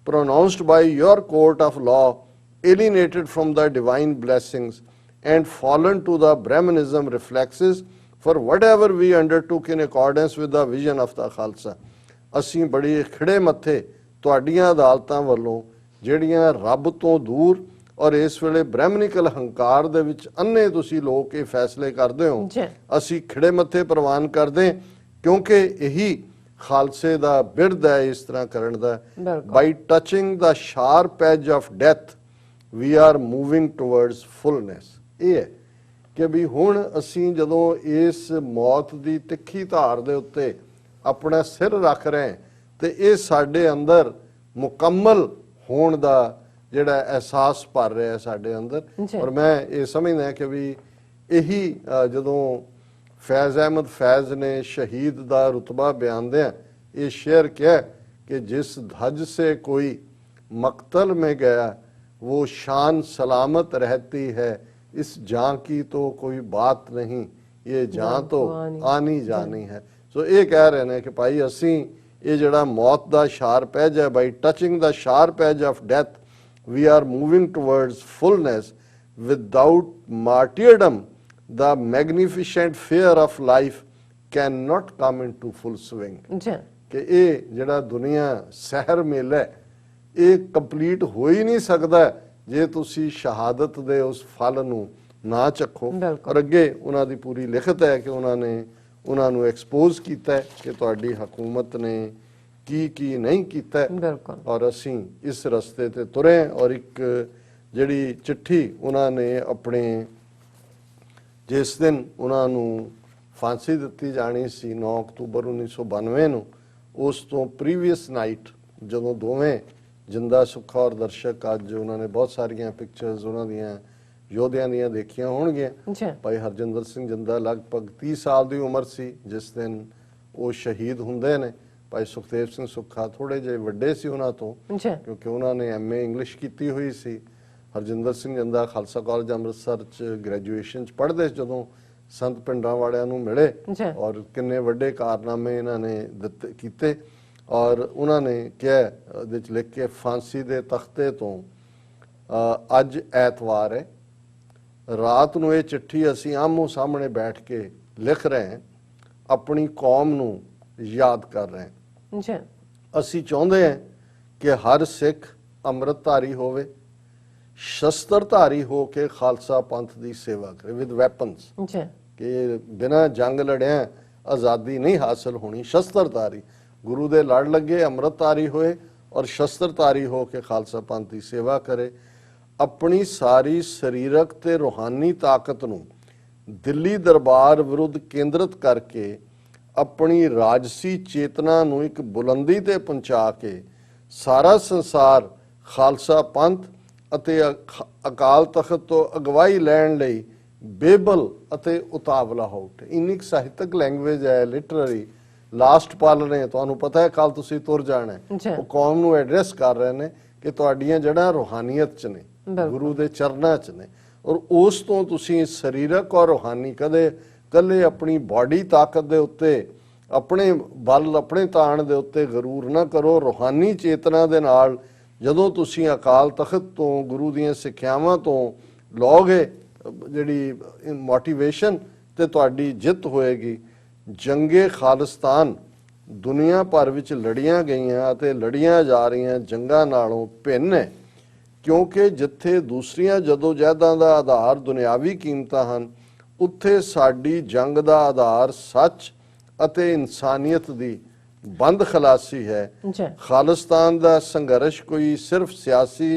pronounced by your court of law, alienated from the divine blessings and fallen to the Brahmanism reflexes for whatever we undertook in accordance with the vision of the Khalsa। ਅਸੀਂ ਬੜੀ ਖਿੜੇ ਮੱਥੇ ਤੁਹਾਡੀਆਂ ਅਦਾਲਤਾਂ ਵੱਲੋਂ ਜਿਹੜੀਆਂ ਰੱਬ ਤੋਂ ਦੂਰ ਔਰ ਇਸ ਵੇਲੇ ਬ੍ਰਹਮਨਿਕਲ ਹੰਕਾਰ ਦੇ ਵਿੱਚ ਅੰਨੇ ਤੁਸੀਂ ਲੋਕ ਇਹ ਫੈਸਲੇ ਕਰਦੇ ਹੋ, ਅਸੀਂ ਖਿੜੇ ਮੱਥੇ ਪ੍ਰਵਾਨ ਕਰਦੇ ਕਿਉਂਕਿ ਇਹੀ ਖਾਲਸੇ ਦਾ ਬਿਰਧ ਹੈ ਇਸ ਤਰ੍ਹਾਂ ਕਰਨ ਦਾ। By touching the sharp edge of death we are moving towards fullness. ਇਹ ਹੈ ਕਿ ਵੀ ਹੁਣ ਅਸੀਂ ਜਦੋਂ ਇਸ ਮੌਤ ਦੀ ਤਿੱਖੀ ਧਾਰ ਦੇ ਉੱਤੇ ਆਪਣਾ ਸਿਰ ਰੱਖ ਰਹੇ ਤੇ ਇਹ ਸਾਡੇ ਅੰਦਰ ਮੁਕੰਮਲ ਹੋਣ ਦਾ ਜਿਹੜਾ ਅਹਿਸਾਸ ਭਰ ਰਿਹਾ ਸਾਡੇ ਅੰਦਰ। ਔਰ ਮੈਂ ਇਹ ਸਮਝਦਾ ਕਿ ਵੀ ਇਹੀ ਜਦੋਂ फैज़ अहमद फैज़ ने शहीद दा रुतबा बयानदे ये शेर किया कि जिस धज से कोई मकतल में गया वो शान सलामत रहती है, इस जां की तो कोई बात नहीं, ये जां तो आनी जानी है। सो ये कह रहे हैं कि भाई असी ये जड़ा मौत दा शार्प एज है, by touching the sharp edge of death we are moving towards fullness without martyrdom the magnificent fear of life cannot come into full swing। कि ये जड़ा दुनिया सहर मेला ये कंप्लीट हो ही नहीं सकता जे तुसी शहादत दे उस फल नू ना चखो। और अगे उन्हां दी पूरी लिखत है कि उन्होंने उन्होंने एक्सपोज किया है कि तुहाडी हुकूमत ने की नहीं किया और असी इस रस्ते ते तुरे। और एक जड़ी चिट्ठी उन्होंने अपने जिस दिन उन्होंने फांसी दी जानी सी 9 अक्तूबर 1992 ਨੂੰ उस तो प्रीवियस नाइट ਜਦੋਂ ਦੋਵੇਂ ਜਿੰਦਾ ਸੁੱਖਾ और दर्शक ਅੱਜ उन्होंने बहुत सारिया पिक्चर्स उन्होंने योद्धियां ਦੀਆਂ देखिया ਹੋਣਗੀਆਂ। भाई हरजिंदर सिंह जिंदा लगभग 30 साल की उम्र सी जिस दिन वो शहीद ਹੁੰਦੇ ਨੇ। भाई सुखदेव सिंह सुखा थोड़े जे ਵੱਡੇ ਸੀ ਉਹਨਾਂ ਤੋਂ क्योंकि उन्होंने MA इंग्लिश की हुई सी। हरजिंदर सिंह जिंदा खालसा कॉलेज अमृतसर च ग्रैजुएशन च पढ़ते ਜਦੋਂ संत पिंडां वालियां नूं मिले और किन्ने वड्डे कारनामे इन्होंने कीते। और उन्होंने कहा लिख के फांसी दे तख्ते तो अज ऐतवार है रात नूं ये चिट्ठी असीं आमो सामने बैठ के लिख रहे हैं, अपनी कौम नूं याद कर रहे हैं। असीं चाहुंदे हैं कि हर सिख अमृतधारी होवे, शस्त्रधारी हो के खालसा पंथ की सेवा करे विद वैपन्स कि बिना जंग लड़िया आज़ादी नहीं हासिल होनी। शस्त्रधारी गुरु दे लड़ लगे अमृतधारी होए और शस्त्रधारी हो के खालसा पंथ की सेवा करे। अपनी सारी शरीरक ते रूहानी ताकत नूं दिल्ली दरबार विरुद्ध केंद्रित करके अपनी राजसी चेतना नूं एक बुलंदी ते पहुंचा के सारा संसार खालसा पंथ ਅਤੇ ਅਕਾਲ ਤਖਤ ਤੋਂ ਅਗਵਾਈ ਲੈਣ ਲਈ ਬੇਬਲ ਅਤੇ ਉਤਾਵਲਾ ਹੋ ਉੱਠੇ। ਇੰਨੀ ਸਾਹਿਤਕ ਲੈਂਗੁਏਜ ਹੈ ਲਿਟਰਰੀ। ਲਾਸਟ ਪਲ ਨੇ ਤੁਹਾਨੂੰ ਪਤਾ ਹੈ ਕੱਲ ਤੁਸੀਂ ਤੁਰ ਜਾਣਾ ਉਹ ਕੌਮ ਨੂੰ ਐਡਰੈਸ ਕਰ ਰਹੇ ਨੇ ਕਿ ਤੁਹਾਡੀਆਂ ਜੜ੍ਹਾਂ ਰੂਹਾਨੀਅਤ ਚ ਨੇ, ਗੁਰੂ ਦੇ ਚਰਨਾਂ ਚ ਨੇ। ਔਰ ਉਸ ਤੋਂ ਤੁਸੀਂ ਸਰੀਰਕ ਔਰ ਰੂਹਾਨੀ ਕਦੇ ਕੱਲੇ ਆਪਣੀ ਬਾਡੀ ਤਾਕਤ ਦੇ ਉੱਤੇ ਆਪਣੇ ਬਲ ਆਪਣੇ ਤਾਣ ਦੇ ਉੱਤੇ ਗਰੂਰ ਨਾ ਕਰੋ। ਰੂਹਾਨੀ ਚੇਤਨਾ ਦੇ ਨਾਲ ਜਦੋਂ ਤੁਸੀਂ ਅਕਾਲ ਤਖਤ ਤੋਂ ਗੁਰੂ ਦੀਆਂ ਸਿੱਖਿਆਵਾਂ ਤੋਂ ਲਓਗੇ ਜਿਹੜੀ ਮੋਟੀਵੇਸ਼ਨ ਤੇ ਤੁਹਾਡੀ ਜਿੱਤ ਹੋਏਗੀ। ਜੰਗੇ ਖਾਲਿਸਤਾਨ ਦੁਨੀਆ ਭਰ ਵਿੱਚ ਲੜੀਆਂ ਗਈਆਂ ਅਤੇ ਲੜੀਆਂ ਜਾ ਰਹੀਆਂ ਜੰਗਾਂ ਨਾਲੋਂ ਭਿੰਨ ਹੈ ਕਿਉਂਕਿ ਜਿੱਥੇ ਦੂਸਰੀਆਂ ਜਦੋਜਹਿਦਾਂ ਦਾ ਆਧਾਰ ਦੁਨਿਆਵੀ ਕੀਮਤਾਂ ਹਨ ਉੱਥੇ ਸਾਡੀ ਜੰਗ ਦਾ ਆਧਾਰ ਸੱਚ ਅਤੇ ਇਨਸਾਨੀਅਤ ਦੀ बंद खलासी है। खालिस्तान का संघर्ष कोई सिर्फ सियासी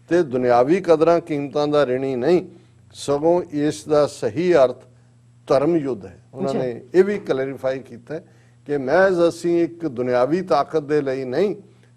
ते दुनियावी कदरां कीमतां दा ऋणी नहीं सगों इसका सही अर्थ धर्म युद्ध है। उन्होंने ये भी क्लैरिफाई किया कि महज असी एक दुनियावी ताकत दे लई नहीं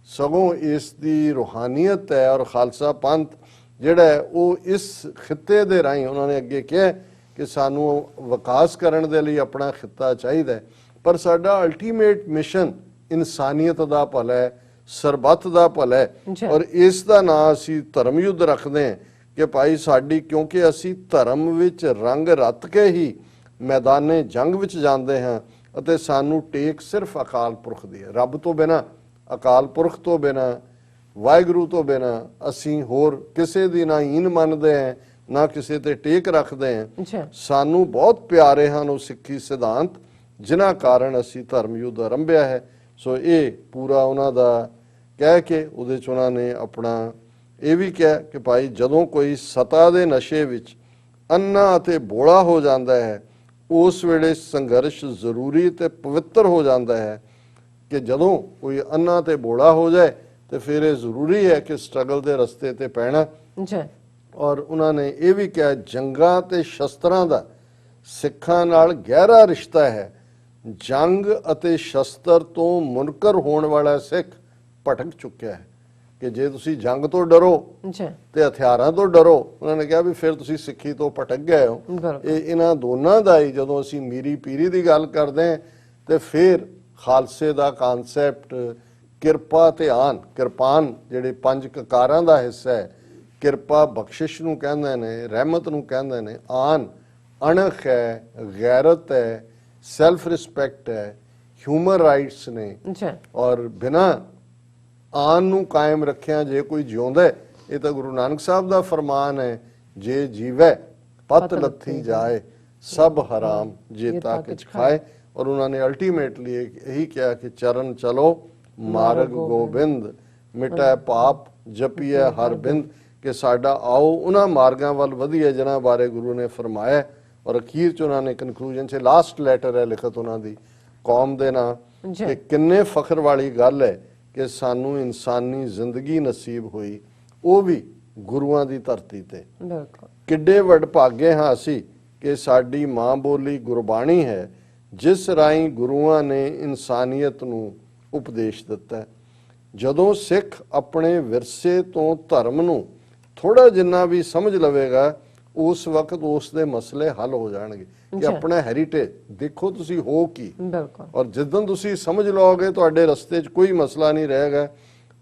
सगों इसकी रूहानीयत है। और खालसा पंथ जिहड़ा है वो इस खिते दे राही उन्होंने अगे कहा कि सानू विकास करन दे लई अपना खिता चाहिए पर साडा अल्टीमेट मिशन इंसानियत दा भला है, ਸਰਬੱਤ ਦਾ ਭਲਾ ਹੈ। ਜੀ। ਔਰ ਇਸ ਦਾ ਨਾਂ ਅਸੀਂ ਧਰਮ ਯੁੱਧ ਰੱਖਦੇ ਹਾਂ ਕਿ ਭਾਈ ਸਾਡੀ, ਕਿਉਂਕਿ ਅਸੀਂ ਧਰਮ ਵਿੱਚ ਰੰਗ ਰੱਤ ਕੇ ਹੀ ਮੈਦਾਨੇ ਜੰਗ ਵਿੱਚ ਜਾਂਦੇ ਹਾਂ ਅਤੇ ਸਾਨੂੰ ਟੇਕ ਸਿਰਫ ਅਕਾਲ ਪੁਰਖ ਦੀ ਹੈ। ਰੱਬ ਤੋਂ ਬਿਨਾਂ, ਅਕਾਲ ਪੁਰਖ ਤੋਂ ਬਿਨਾਂ, ਵਾਹਿਗੁਰੂ ਤੋਂ ਬਿਨਾਂ ਅਸੀਂ ਹੋਰ ਕਿਸੇ ਦੀ ਨਾ ਹੀਨ ਮੰਨਦੇ ਹਾਂ, ਨਾ ਕਿਸੇ ਤੇ ਟੇਕ ਰੱਖਦੇ ਹਾਂ। ਜੀ। ਸਾਨੂੰ ਬਹੁਤ ਪਿਆਰੇ ਹਨ ਉਹ ਸਿੱਖੀ ਸਿਧਾਂਤ ਜਿਨ੍ਹਾਂ ਕਾਰਨ ਅਸੀਂ ਧਰਮ ਯੁੱਧ ਆਰੰਭਿਆ ਹੈ। ਸੋ ਇਹ ਪੂਰਾ ਉਹਨਾਂ ਦਾ ਕਹਿ ਕੇ ਉਹਦੇ 'ਚ ਉਹਨਾਂ ਨੇ ਆਪਣਾ ਇਹ ਵੀ ਕਿਹਾ ਕਿ ਭਾਈ ਜਦੋਂ ਕੋਈ ਸਤਾ ਦੇ ਨਸ਼ੇ ਵਿੱਚ ਅੰਨਾ ਅਤੇ ਬੋਲਾ ਹੋ ਜਾਂਦਾ ਹੈ, ਉਸ ਵੇਲੇ ਸੰਘਰਸ਼ ਜ਼ਰੂਰੀ ਤੇ ਪਵਿੱਤਰ ਹੋ ਜਾਂਦਾ ਹੈ। ਕਿ ਜਦੋਂ ਕੋਈ ਅੰਨਾ ਤੇ ਬੋਲਾ ਹੋ ਜਾਏ ਤੇ ਫਿਰ ਇਹ ਜ਼ਰੂਰੀ ਹੈ ਕਿ ਸਟਰਗਲ ਦੇ ਰਸਤੇ ਤੇ ਪੈਣਾ। ਜੀ। ਔਰ ਉਹਨਾਂ ਨੇ ਇਹ ਵੀ ਕਿਹਾ ਜੰਗਾਂ ਤੇ ਸ਼ਸਤਰਾਂ ਦਾ ਸਿੱਖਾਂ ਨਾਲ ਗਹਿਰਾ ਰਿਸ਼ਤਾ ਹੈ। ਜੰਗ ਅਤੇ ਸ਼ਸਤਰ ਤੋਂ ਮੁਨਕਰ ਹੋਣ ਵਾਲਾ ਸਿੱਖ ਭਟਕ ਚੁੱਕਿਆ ਹੈ। ਕਿ ਜੇ ਤੁਸੀਂ ਜੰਗ ਤੋਂ ਡਰੋ ਜੀ। ਤੇ ਹਥਿਆਰਾਂ ਤੋਂ ਡਰੋ, ਉਹਨਾਂ ਨੇ ਕਿਹਾ ਵੀ ਫਿਰ ਤੁਸੀਂ ਸਿੱਖੀ ਤੋਂ ਭਟਕ ਗਏ ਹੋ। ਇਹ ਇਹਨਾਂ ਦੋਨਾਂ ਦਾ ਹੀ ਜਦੋਂ ਅਸੀਂ ਮੀਰੀ ਪੀਰੀ ਦੀ ਗੱਲ ਕਰਦੇ ਹਾਂ ਤੇ ਫਿਰ ਖਾਲਸੇ ਦਾ ਕਨਸੈਪਟ ਕਿਰਪਾ ਤੇ ਆਨ, ਕਿਰਪਾਨ ਜਿਹੜੇ 5 ਕਕਾਰਾਂ ਦਾ ਹਿੱਸਾ ਹੈ। ਕਿਰਪਾ ਬਖਸ਼ਿਸ਼ ਨੂੰ ਕਹਿੰਦੇ ਨੇ, ਰਹਿਮਤ ਨੂੰ ਕਹਿੰਦੇ ਨੇ, ਆਨ ਅਣਖ ਹੈ, ਗੈਰਤ ਹੈ, ਸੈਲਫ ਰਿਸਪੈਕਟ ਹੈ, ਹਿਊਮਨ ਰਾਈਟਸ ਨੇ। ਜੀ। ਔਰ ਬਿਨਾਂ ਆਨ ਨੂੰ ਕਾਇਮ ਰੱਖਿਆ ਜੇ ਕੋਈ ਜਿਉਂਦਾ ਹੈ, ਇਹ ਤਾਂ ਗੁਰੂ ਨਾਨਕ ਸਾਹਿਬ ਦਾ ਫਰਮਾਨ ਹੈ, ਜੇ ਜੀਵੈ ਪਤ ਲੱਥੀ ਜਾਏ ਸਭ ਹਰਾਮ ਜੇ ਤਾ ਕਿਛ ਖਾਏ। ਔਰ ਉਹਨਾਂ ਨੇ ਅਲਟੀਮੇਟਲੀ ਇਹੀ ਕਿਹਾ ਕਿ ਚਰਨ ਚਲੋ ਮਾਰਗ ਗੋਬਿੰਦ, ਮਿਟਾਏ ਪਾਪ ਜਪੀਏ ਹਰ ਬਿੰਦ। ਕਿ ਸਾਡਾ ਆਓ ਉਹਨਾਂ ਮਾਰਗਾਂ ਵੱਲ ਵਧੀਏ ਜਿਨ੍ਹਾਂ ਬਾਰੇ ਗੁਰੂ ਨੇ ਫਰਮਾਇਆ। ਔਰ ਅਖੀਰ 'ਚ ਉਹਨਾਂ ਨੇ ਕਨਕਲੂਜਨ 'ਚ ਲਾਸਟ ਲੈਟਰ ਹੈ ਲਿਖਤ ਉਹਨਾਂ ਦੀ ਕੌਮ ਦੇ ਨਾਂ ਕਿ ਕਿੰਨੇ ਫਖਰ ਵਾਲੀ ਗੱਲ ਹੈ ਕਿ ਸਾਨੂੰ ਇਨਸਾਨੀ ਜ਼ਿੰਦਗੀ ਨਸੀਬ ਹੋਈ, ਉਹ ਵੀ ਗੁਰੂਆਂ ਦੀ ਧਰਤੀ ਤੇ। ਕਿੱਡੇ ਵਡਭਾਗੇ ਹਾਂ ਅਸੀਂ ਕਿ ਸਾਡੀ ਮਾਂ ਬੋਲੀ ਗੁਰਬਾਣੀ ਹੈ, ਜਿਸ ਰਾਹੀਂ ਗੁਰੂਆਂ ਨੇ ਇਨਸਾਨੀਅਤ ਨੂੰ ਉਪਦੇਸ਼ ਦਿੱਤਾ। ਜਦੋਂ ਸਿੱਖ ਆਪਣੇ ਵਿਰਸੇ ਤੋਂ ਧਰਮ ਨੂੰ ਥੋੜਾ ਜਿੰਨਾ ਵੀ ਸਮਝ ਲਵੇਗਾ, ਉਸ ਵਕਤ ਉਸ ਦੇ ਮਸਲੇ ਹੱਲ ਹੋ ਜਾਣਗੇ। ਕਿ ਆਪਣਾ ਹੈਰੀਟੇਜ ਦੇਖੋ ਤੁਸੀਂ ਹੋ ਕੀ, ਔਰ ਜਿੱਦਾਂ ਤੁਸੀਂ ਸਮਝ ਲਓਗੇ ਤੁਹਾਡੇ ਰਸਤੇ 'ਚ ਕੋਈ ਮਸਲਾ ਨਹੀਂ ਰਹੇਗਾ।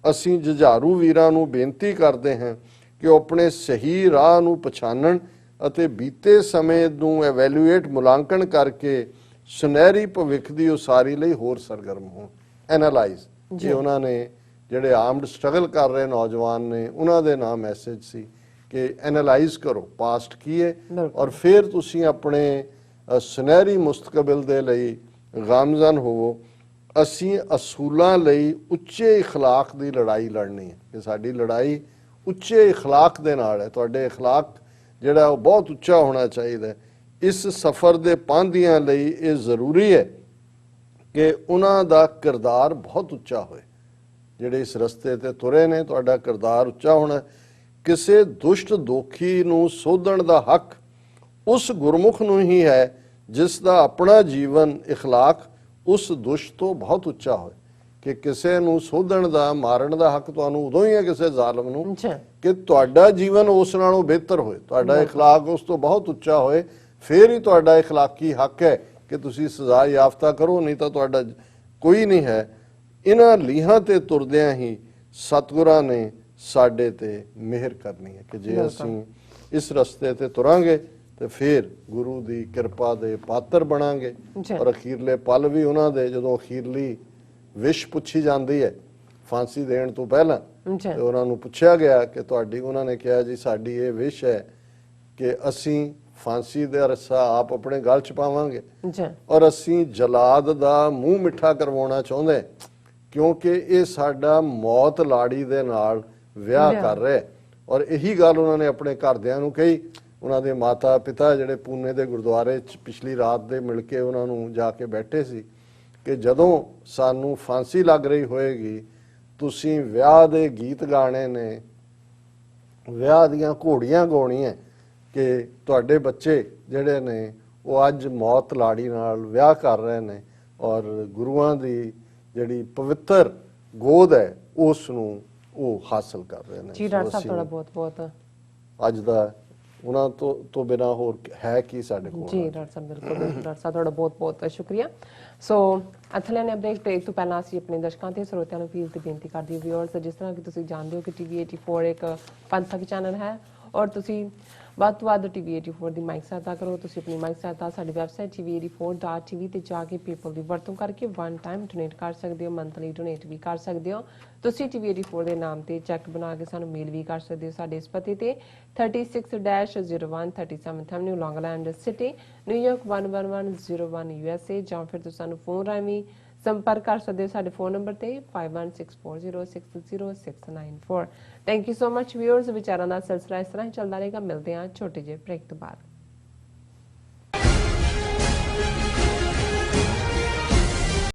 ਅਸੀਂ ਜੁਝਾਰੂ ਵੀਰਾਂ ਨੂੰ ਬੇਨਤੀ ਕਰਦੇ ਹਾਂ ਕਿ ਉਹ ਆਪਣੇ ਸਹੀ ਰਾਹ ਨੂੰ ਪਛਾਣਨ ਅਤੇ ਬੀਤੇ ਸਮੇਂ ਨੂੰ ਐਵੈਲੂਏਟ, ਮੁਲਾਂਕਣ ਕਰਕੇ ਸੁਨਹਿਰੀ ਭਵਿੱਖ ਦੀ ਉਸਾਰੀ ਲਈ ਹੋਰ ਸਰਗਰਮ ਹੋਣ। ਐਨਾਲਾਈਜ਼ ਜੇ ਉਹਨਾਂ ਨੇ ਜਿਹੜੇ ਆਰਮਡ ਸਟਰਗਲ ਕਰ ਰਹੇ ਨੌਜਵਾਨ ਨੇ ਉਹਨਾਂ ਦੇ ਨਾਮ ਮੈਸੇਜ ਸੀ ਕਿ ਐਨਾਲਾਈਜ਼ ਕਰੋ ਪਾਸਟ ਕੀ ਹੈ, ਔਰ ਫਿਰ ਤੁਸੀਂ ਆਪਣੇ ਸੁਨਹਿਰੀ ਮੁਸਤਕਬਲ ਦੇ ਲਈ ਗਾਮਜ਼ਨ ਹੋਵੋ। ਅਸੀਂ ਅਸੂਲਾਂ ਲਈ ਉੱਚੇ ਇਖਲਾਕ ਦੀ ਲੜਾਈ ਲੜਨੀ ਹੈ ਕਿ ਸਾਡੀ ਲੜਾਈ ਉੱਚੇ ਇਖਲਾਕ ਦੇ ਨਾਲ ਹੈ। ਤੁਹਾਡੇ ਇਖਲਾਕ ਜਿਹੜਾ ਉਹ ਬਹੁਤ ਉੱਚਾ ਹੋਣਾ ਚਾਹੀਦਾ। ਇਸ ਸਫ਼ਰ ਦੇ ਪਾਂਧਿਆਂ ਲਈ ਇਹ ਜ਼ਰੂਰੀ ਹੈ ਕਿ ਉਹਨਾਂ ਦਾ ਕਿਰਦਾਰ ਬਹੁਤ ਉੱਚਾ ਹੋਏ। ਜਿਹੜੇ ਇਸ ਰਸਤੇ ਤੇ ਤੁਰੇ ਨੇ, ਤੁਹਾਡਾ ਕਿਰਦਾਰ ਉੱਚਾ ਹੋਣਾ। ਕਿਸੇ ਦੁਸ਼ਟ ਦੋਖੀ ਨੂੰ ਸੋਧਣ ਦਾ ਹੱਕ ਉਸ ਗੁਰਮੁਖ ਨੂੰ ਹੀ ਹੈ ਜਿਸ ਦਾ ਆਪਣਾ ਜੀਵਨ ਇਖਲਾਕ ਉਸ ਦੁਸ਼ਟ ਤੋਂ ਬਹੁਤ ਉੱਚਾ ਹੋਏ। ਕਿ ਕਿਸੇ ਨੂੰ ਸੋਧਣ ਦਾ, ਮਾਰਨ ਦਾ ਹੱਕ ਤੁਹਾਨੂੰ ਉਦੋਂ ਹੀ ਹੈ ਕਿਸੇ ਜ਼ਾਲਮ ਨੂੰ ਕਿ ਤੁਹਾਡਾ ਜੀਵਨ ਉਸ ਨਾਲੋਂ ਬਿਹਤਰ ਹੋਏ, ਤੁਹਾਡਾ ਇਖਲਾਕ ਉਸ ਤੋਂ ਬਹੁਤ ਉੱਚਾ ਹੋਏ। ਫਿਰ ਹੀ ਤੁਹਾਡਾ ਇਖਲਾਕੀ ਹੱਕ ਹੈ ਕਿ ਤੁਸੀਂ ਸਜ਼ਾ ਯਾਫਤਾ ਕਰੋ, ਨਹੀਂ ਤਾਂ ਤੁਹਾਡਾ ਕੋਈ ਨਹੀਂ ਹੈ। ਇਹਨਾਂ ਲੀਹਾਂ ਤੇ ਤੁਰਦਿਆਂ ਹੀ ਸਤਿਗੁਰਾਂ ਨੇ ਸਾਡੇ ਤੇ ਮਿਹਰ ਕਰਨੀ ਹੈ ਕਿ ਜੇ ਅਸੀਂ ਇਸ ਰਸਤੇ ਤੇ ਤੁਰਾਂਗੇ ਤੇ ਫਿਰ ਗੁਰੂ ਦੀ ਕਿਰਪਾ ਦੇ ਪਾਤਰ ਬਣਾਂਗੇ। ਔਰ ਅਖੀਰਲੇ ਪਲ ਵੀ ਉਹਨਾਂ ਦੇ, ਜਦੋਂ ਅਖੀਰਲੀ ਵਿਸ਼ ਪੁੱਛੀ ਜਾਂਦੀ ਹੈ ਫਾਂਸੀ ਦੇਣ ਤੋਂ ਪਹਿਲਾਂ, ਤੇ ਉਹਨਾਂ ਨੂੰ ਪੁੱਛਿਆ ਗਿਆ ਕਿ ਤੁਹਾਡੀ, ਉਹਨਾਂ ਨੇ ਕਿਹਾ ਜੀ ਸਾਡੀ ਇਹ ਵਿਸ਼ ਹੈ ਕਿ ਅਸੀਂ ਫਾਂਸੀ ਦਾ ਰੱਸਾ ਆਪ ਆਪਣੇ ਗਲ 'ਚ ਪਾਵਾਂਗੇ ਔਰ ਅਸੀਂ ਜਲਾਦ ਦਾ ਮੂੰਹ ਮਿੱਠਾ ਕਰਵਾਉਣਾ ਚਾਹੁੰਦੇ ਕਿਉਂਕਿ ਇਹ ਸਾਡਾ ਮੌਤ ਲਾੜੀ ਦੇ ਨਾਲ ਵਿਆਹ ਕਰ ਰਿਹਾ। ਔਰ ਇਹੀ ਗੱਲ ਉਹਨਾਂ ਨੇ ਆਪਣੇ ਘਰਦਿਆਂ ਨੂੰ ਕਹੀ। ਉਹਨਾਂ ਦੇ ਮਾਤਾ ਪਿਤਾ ਜਿਹੜੇ ਪੂਨੇ ਦੇ ਗੁਰਦੁਆਰੇ 'ਚ ਪਿਛਲੀ ਰਾਤ ਦੇ ਮਿਲ ਕੇ ਉਹਨਾਂ ਨੂੰ ਜਾ ਕੇ ਬੈਠੇ ਸੀ ਕਿ ਜਦੋਂ ਸਾਨੂੰ ਫਾਂਸੀ ਲੱਗ ਰਹੀ ਹੋਏਗੀ ਤੁਸੀਂ ਵਿਆਹ ਦੇ ਗੀਤ ਗਾਣੇ ਨੇ, ਵਿਆਹ ਦੀਆਂ ਘੋੜੀਆਂ ਗਾਉਣੀਆਂ ਕਿ ਤੁਹਾਡੇ ਬੱਚੇ ਜਿਹੜੇ ਨੇ ਉਹ ਅੱਜ ਮੌਤ ਲਾੜੀ ਨਾਲ ਵਿਆਹ ਕਰ ਰਹੇ ਨੇ ਔਰ ਗੁਰੂਆਂ ਦੀ ਜਿਹੜੀ ਪਵਿੱਤਰ ਗੋਦ ਹੈ ਉਸ ਨੂੰ ਉਹ ਹਾਸਲ ਕਰ ਰਹੇ ਨੇ। ਜੀ ਡਾਕਟਰ ਸਾਹਿਬ ਤੁਹਾਡਾ ਬਹੁਤ ਬਹੁਤ ਅੱਜ ਦਾ ਉਹਨਾਂ ਤੋਂ ਬਿਨਾ ਹੋਰ ਹੈ ਕੀ ਸਾਡੇ ਕੋਲ। ਜੀ ਡਾਕਟਰ ਸਾਹਿਬ, ਬਿਲਕੁਲ ਬਿਲਕੁਲ ਡਾਕਟਰ ਸਾਹਿਬ, ਤੁਹਾਡਾ ਬਹੁਤ ਬਹੁਤ ਸ਼ੁਕਰੀਆ। ਸੋ ਅਥਲੇ ਨੇ ਬ੍ਰੇਕ ਤੋਂ ਪਹਿਲਾਂ ਅਸੀਂ ਆਪਣੇ ਦਰਸ਼ਕਾਂ ਤੇ ਸਰੋਤਿਆਂ ਨੂੰ ਅਪੀਲ ਤੇ ਬੇਨਤੀ ਕਰਦੀ ਹਾਂ ਵਿਊਅਰਸ, ਜਿਸ ਤਰ੍ਹਾਂ ਕਿ ਤੁਸੀਂ ਜਾਣਦੇ ਹੋ ਕਿ TV 84 ਇੱਕ ਪੰਥਕ ਚੈਨਲ ਹੈ ਔਰ ਤੁਸੀਂ ਵੱਧ ਤੋਂ ਵੱਧ TV 84 ਦੀ ਮਾਈਕ ਸਹਾਇਤਾ ਕਰੋ। ਤੁਸੀਂ ਆਪਣੀ ਮਾਈਕ ਸਹਾਇਤਾ ਸਾਡੀ ਵੈਬਸਾਈਟ tv84.tv ਤੇ ਜਾ ਕੇ ਪੇਪਲ ਦੀ ਵਰਤੋਂ ਕਰਕੇ ਵਨ ਟਾਈਮ ਡੋਨੇਟ ਕਰ ਸਕਦੇ ਹੋ, ਮੰਥਲੀ ਡੋਨੇਟ ਵੀ ਕਰ ਸਕਦੇ ਹੋ। ਤੁਸੀਂ TV 84 ਦੇ ਨਾਮ ਤੇ ਚੈੱਕ ਬਣਾ ਕੇ ਸਾਨੂੰ ਮੇਲ ਵੀ ਕਰ ਸਕਦੇ ਹੋ ਸਾਡੇ ਇਸ ਪਤੇ ਤੇ 36-01 37th Avenue, Long Island City, New York 11101 USA, ਜਾਂ ਫਿਰ ਤੁਸੀਂ ਸਾਨੂੰ ਫੋਨ ਰਾਹੀਂ ਸੰਪਰਕ ਕਰ ਸਕਦੇ ਹੋ ਸਾਡੇ ਫੋਨ ਨੰਬਰ ਤੇ 5164060694। Thank you so much viewers. ਵਿਚਾਰਾਂ ਦਾ ਸਿਲਸਿਲਾ ਇਸ ਤਰ੍ਹਾਂ ਹੀ ਚੱਲਦਾ ਰਹੇਗਾ। ਮਿਲਦੇ ਹਾਂ ਛੋਟੇ ਜਿਹੇ ਬ੍ਰੇਕ ਤੋਂ ਬਾਅਦ।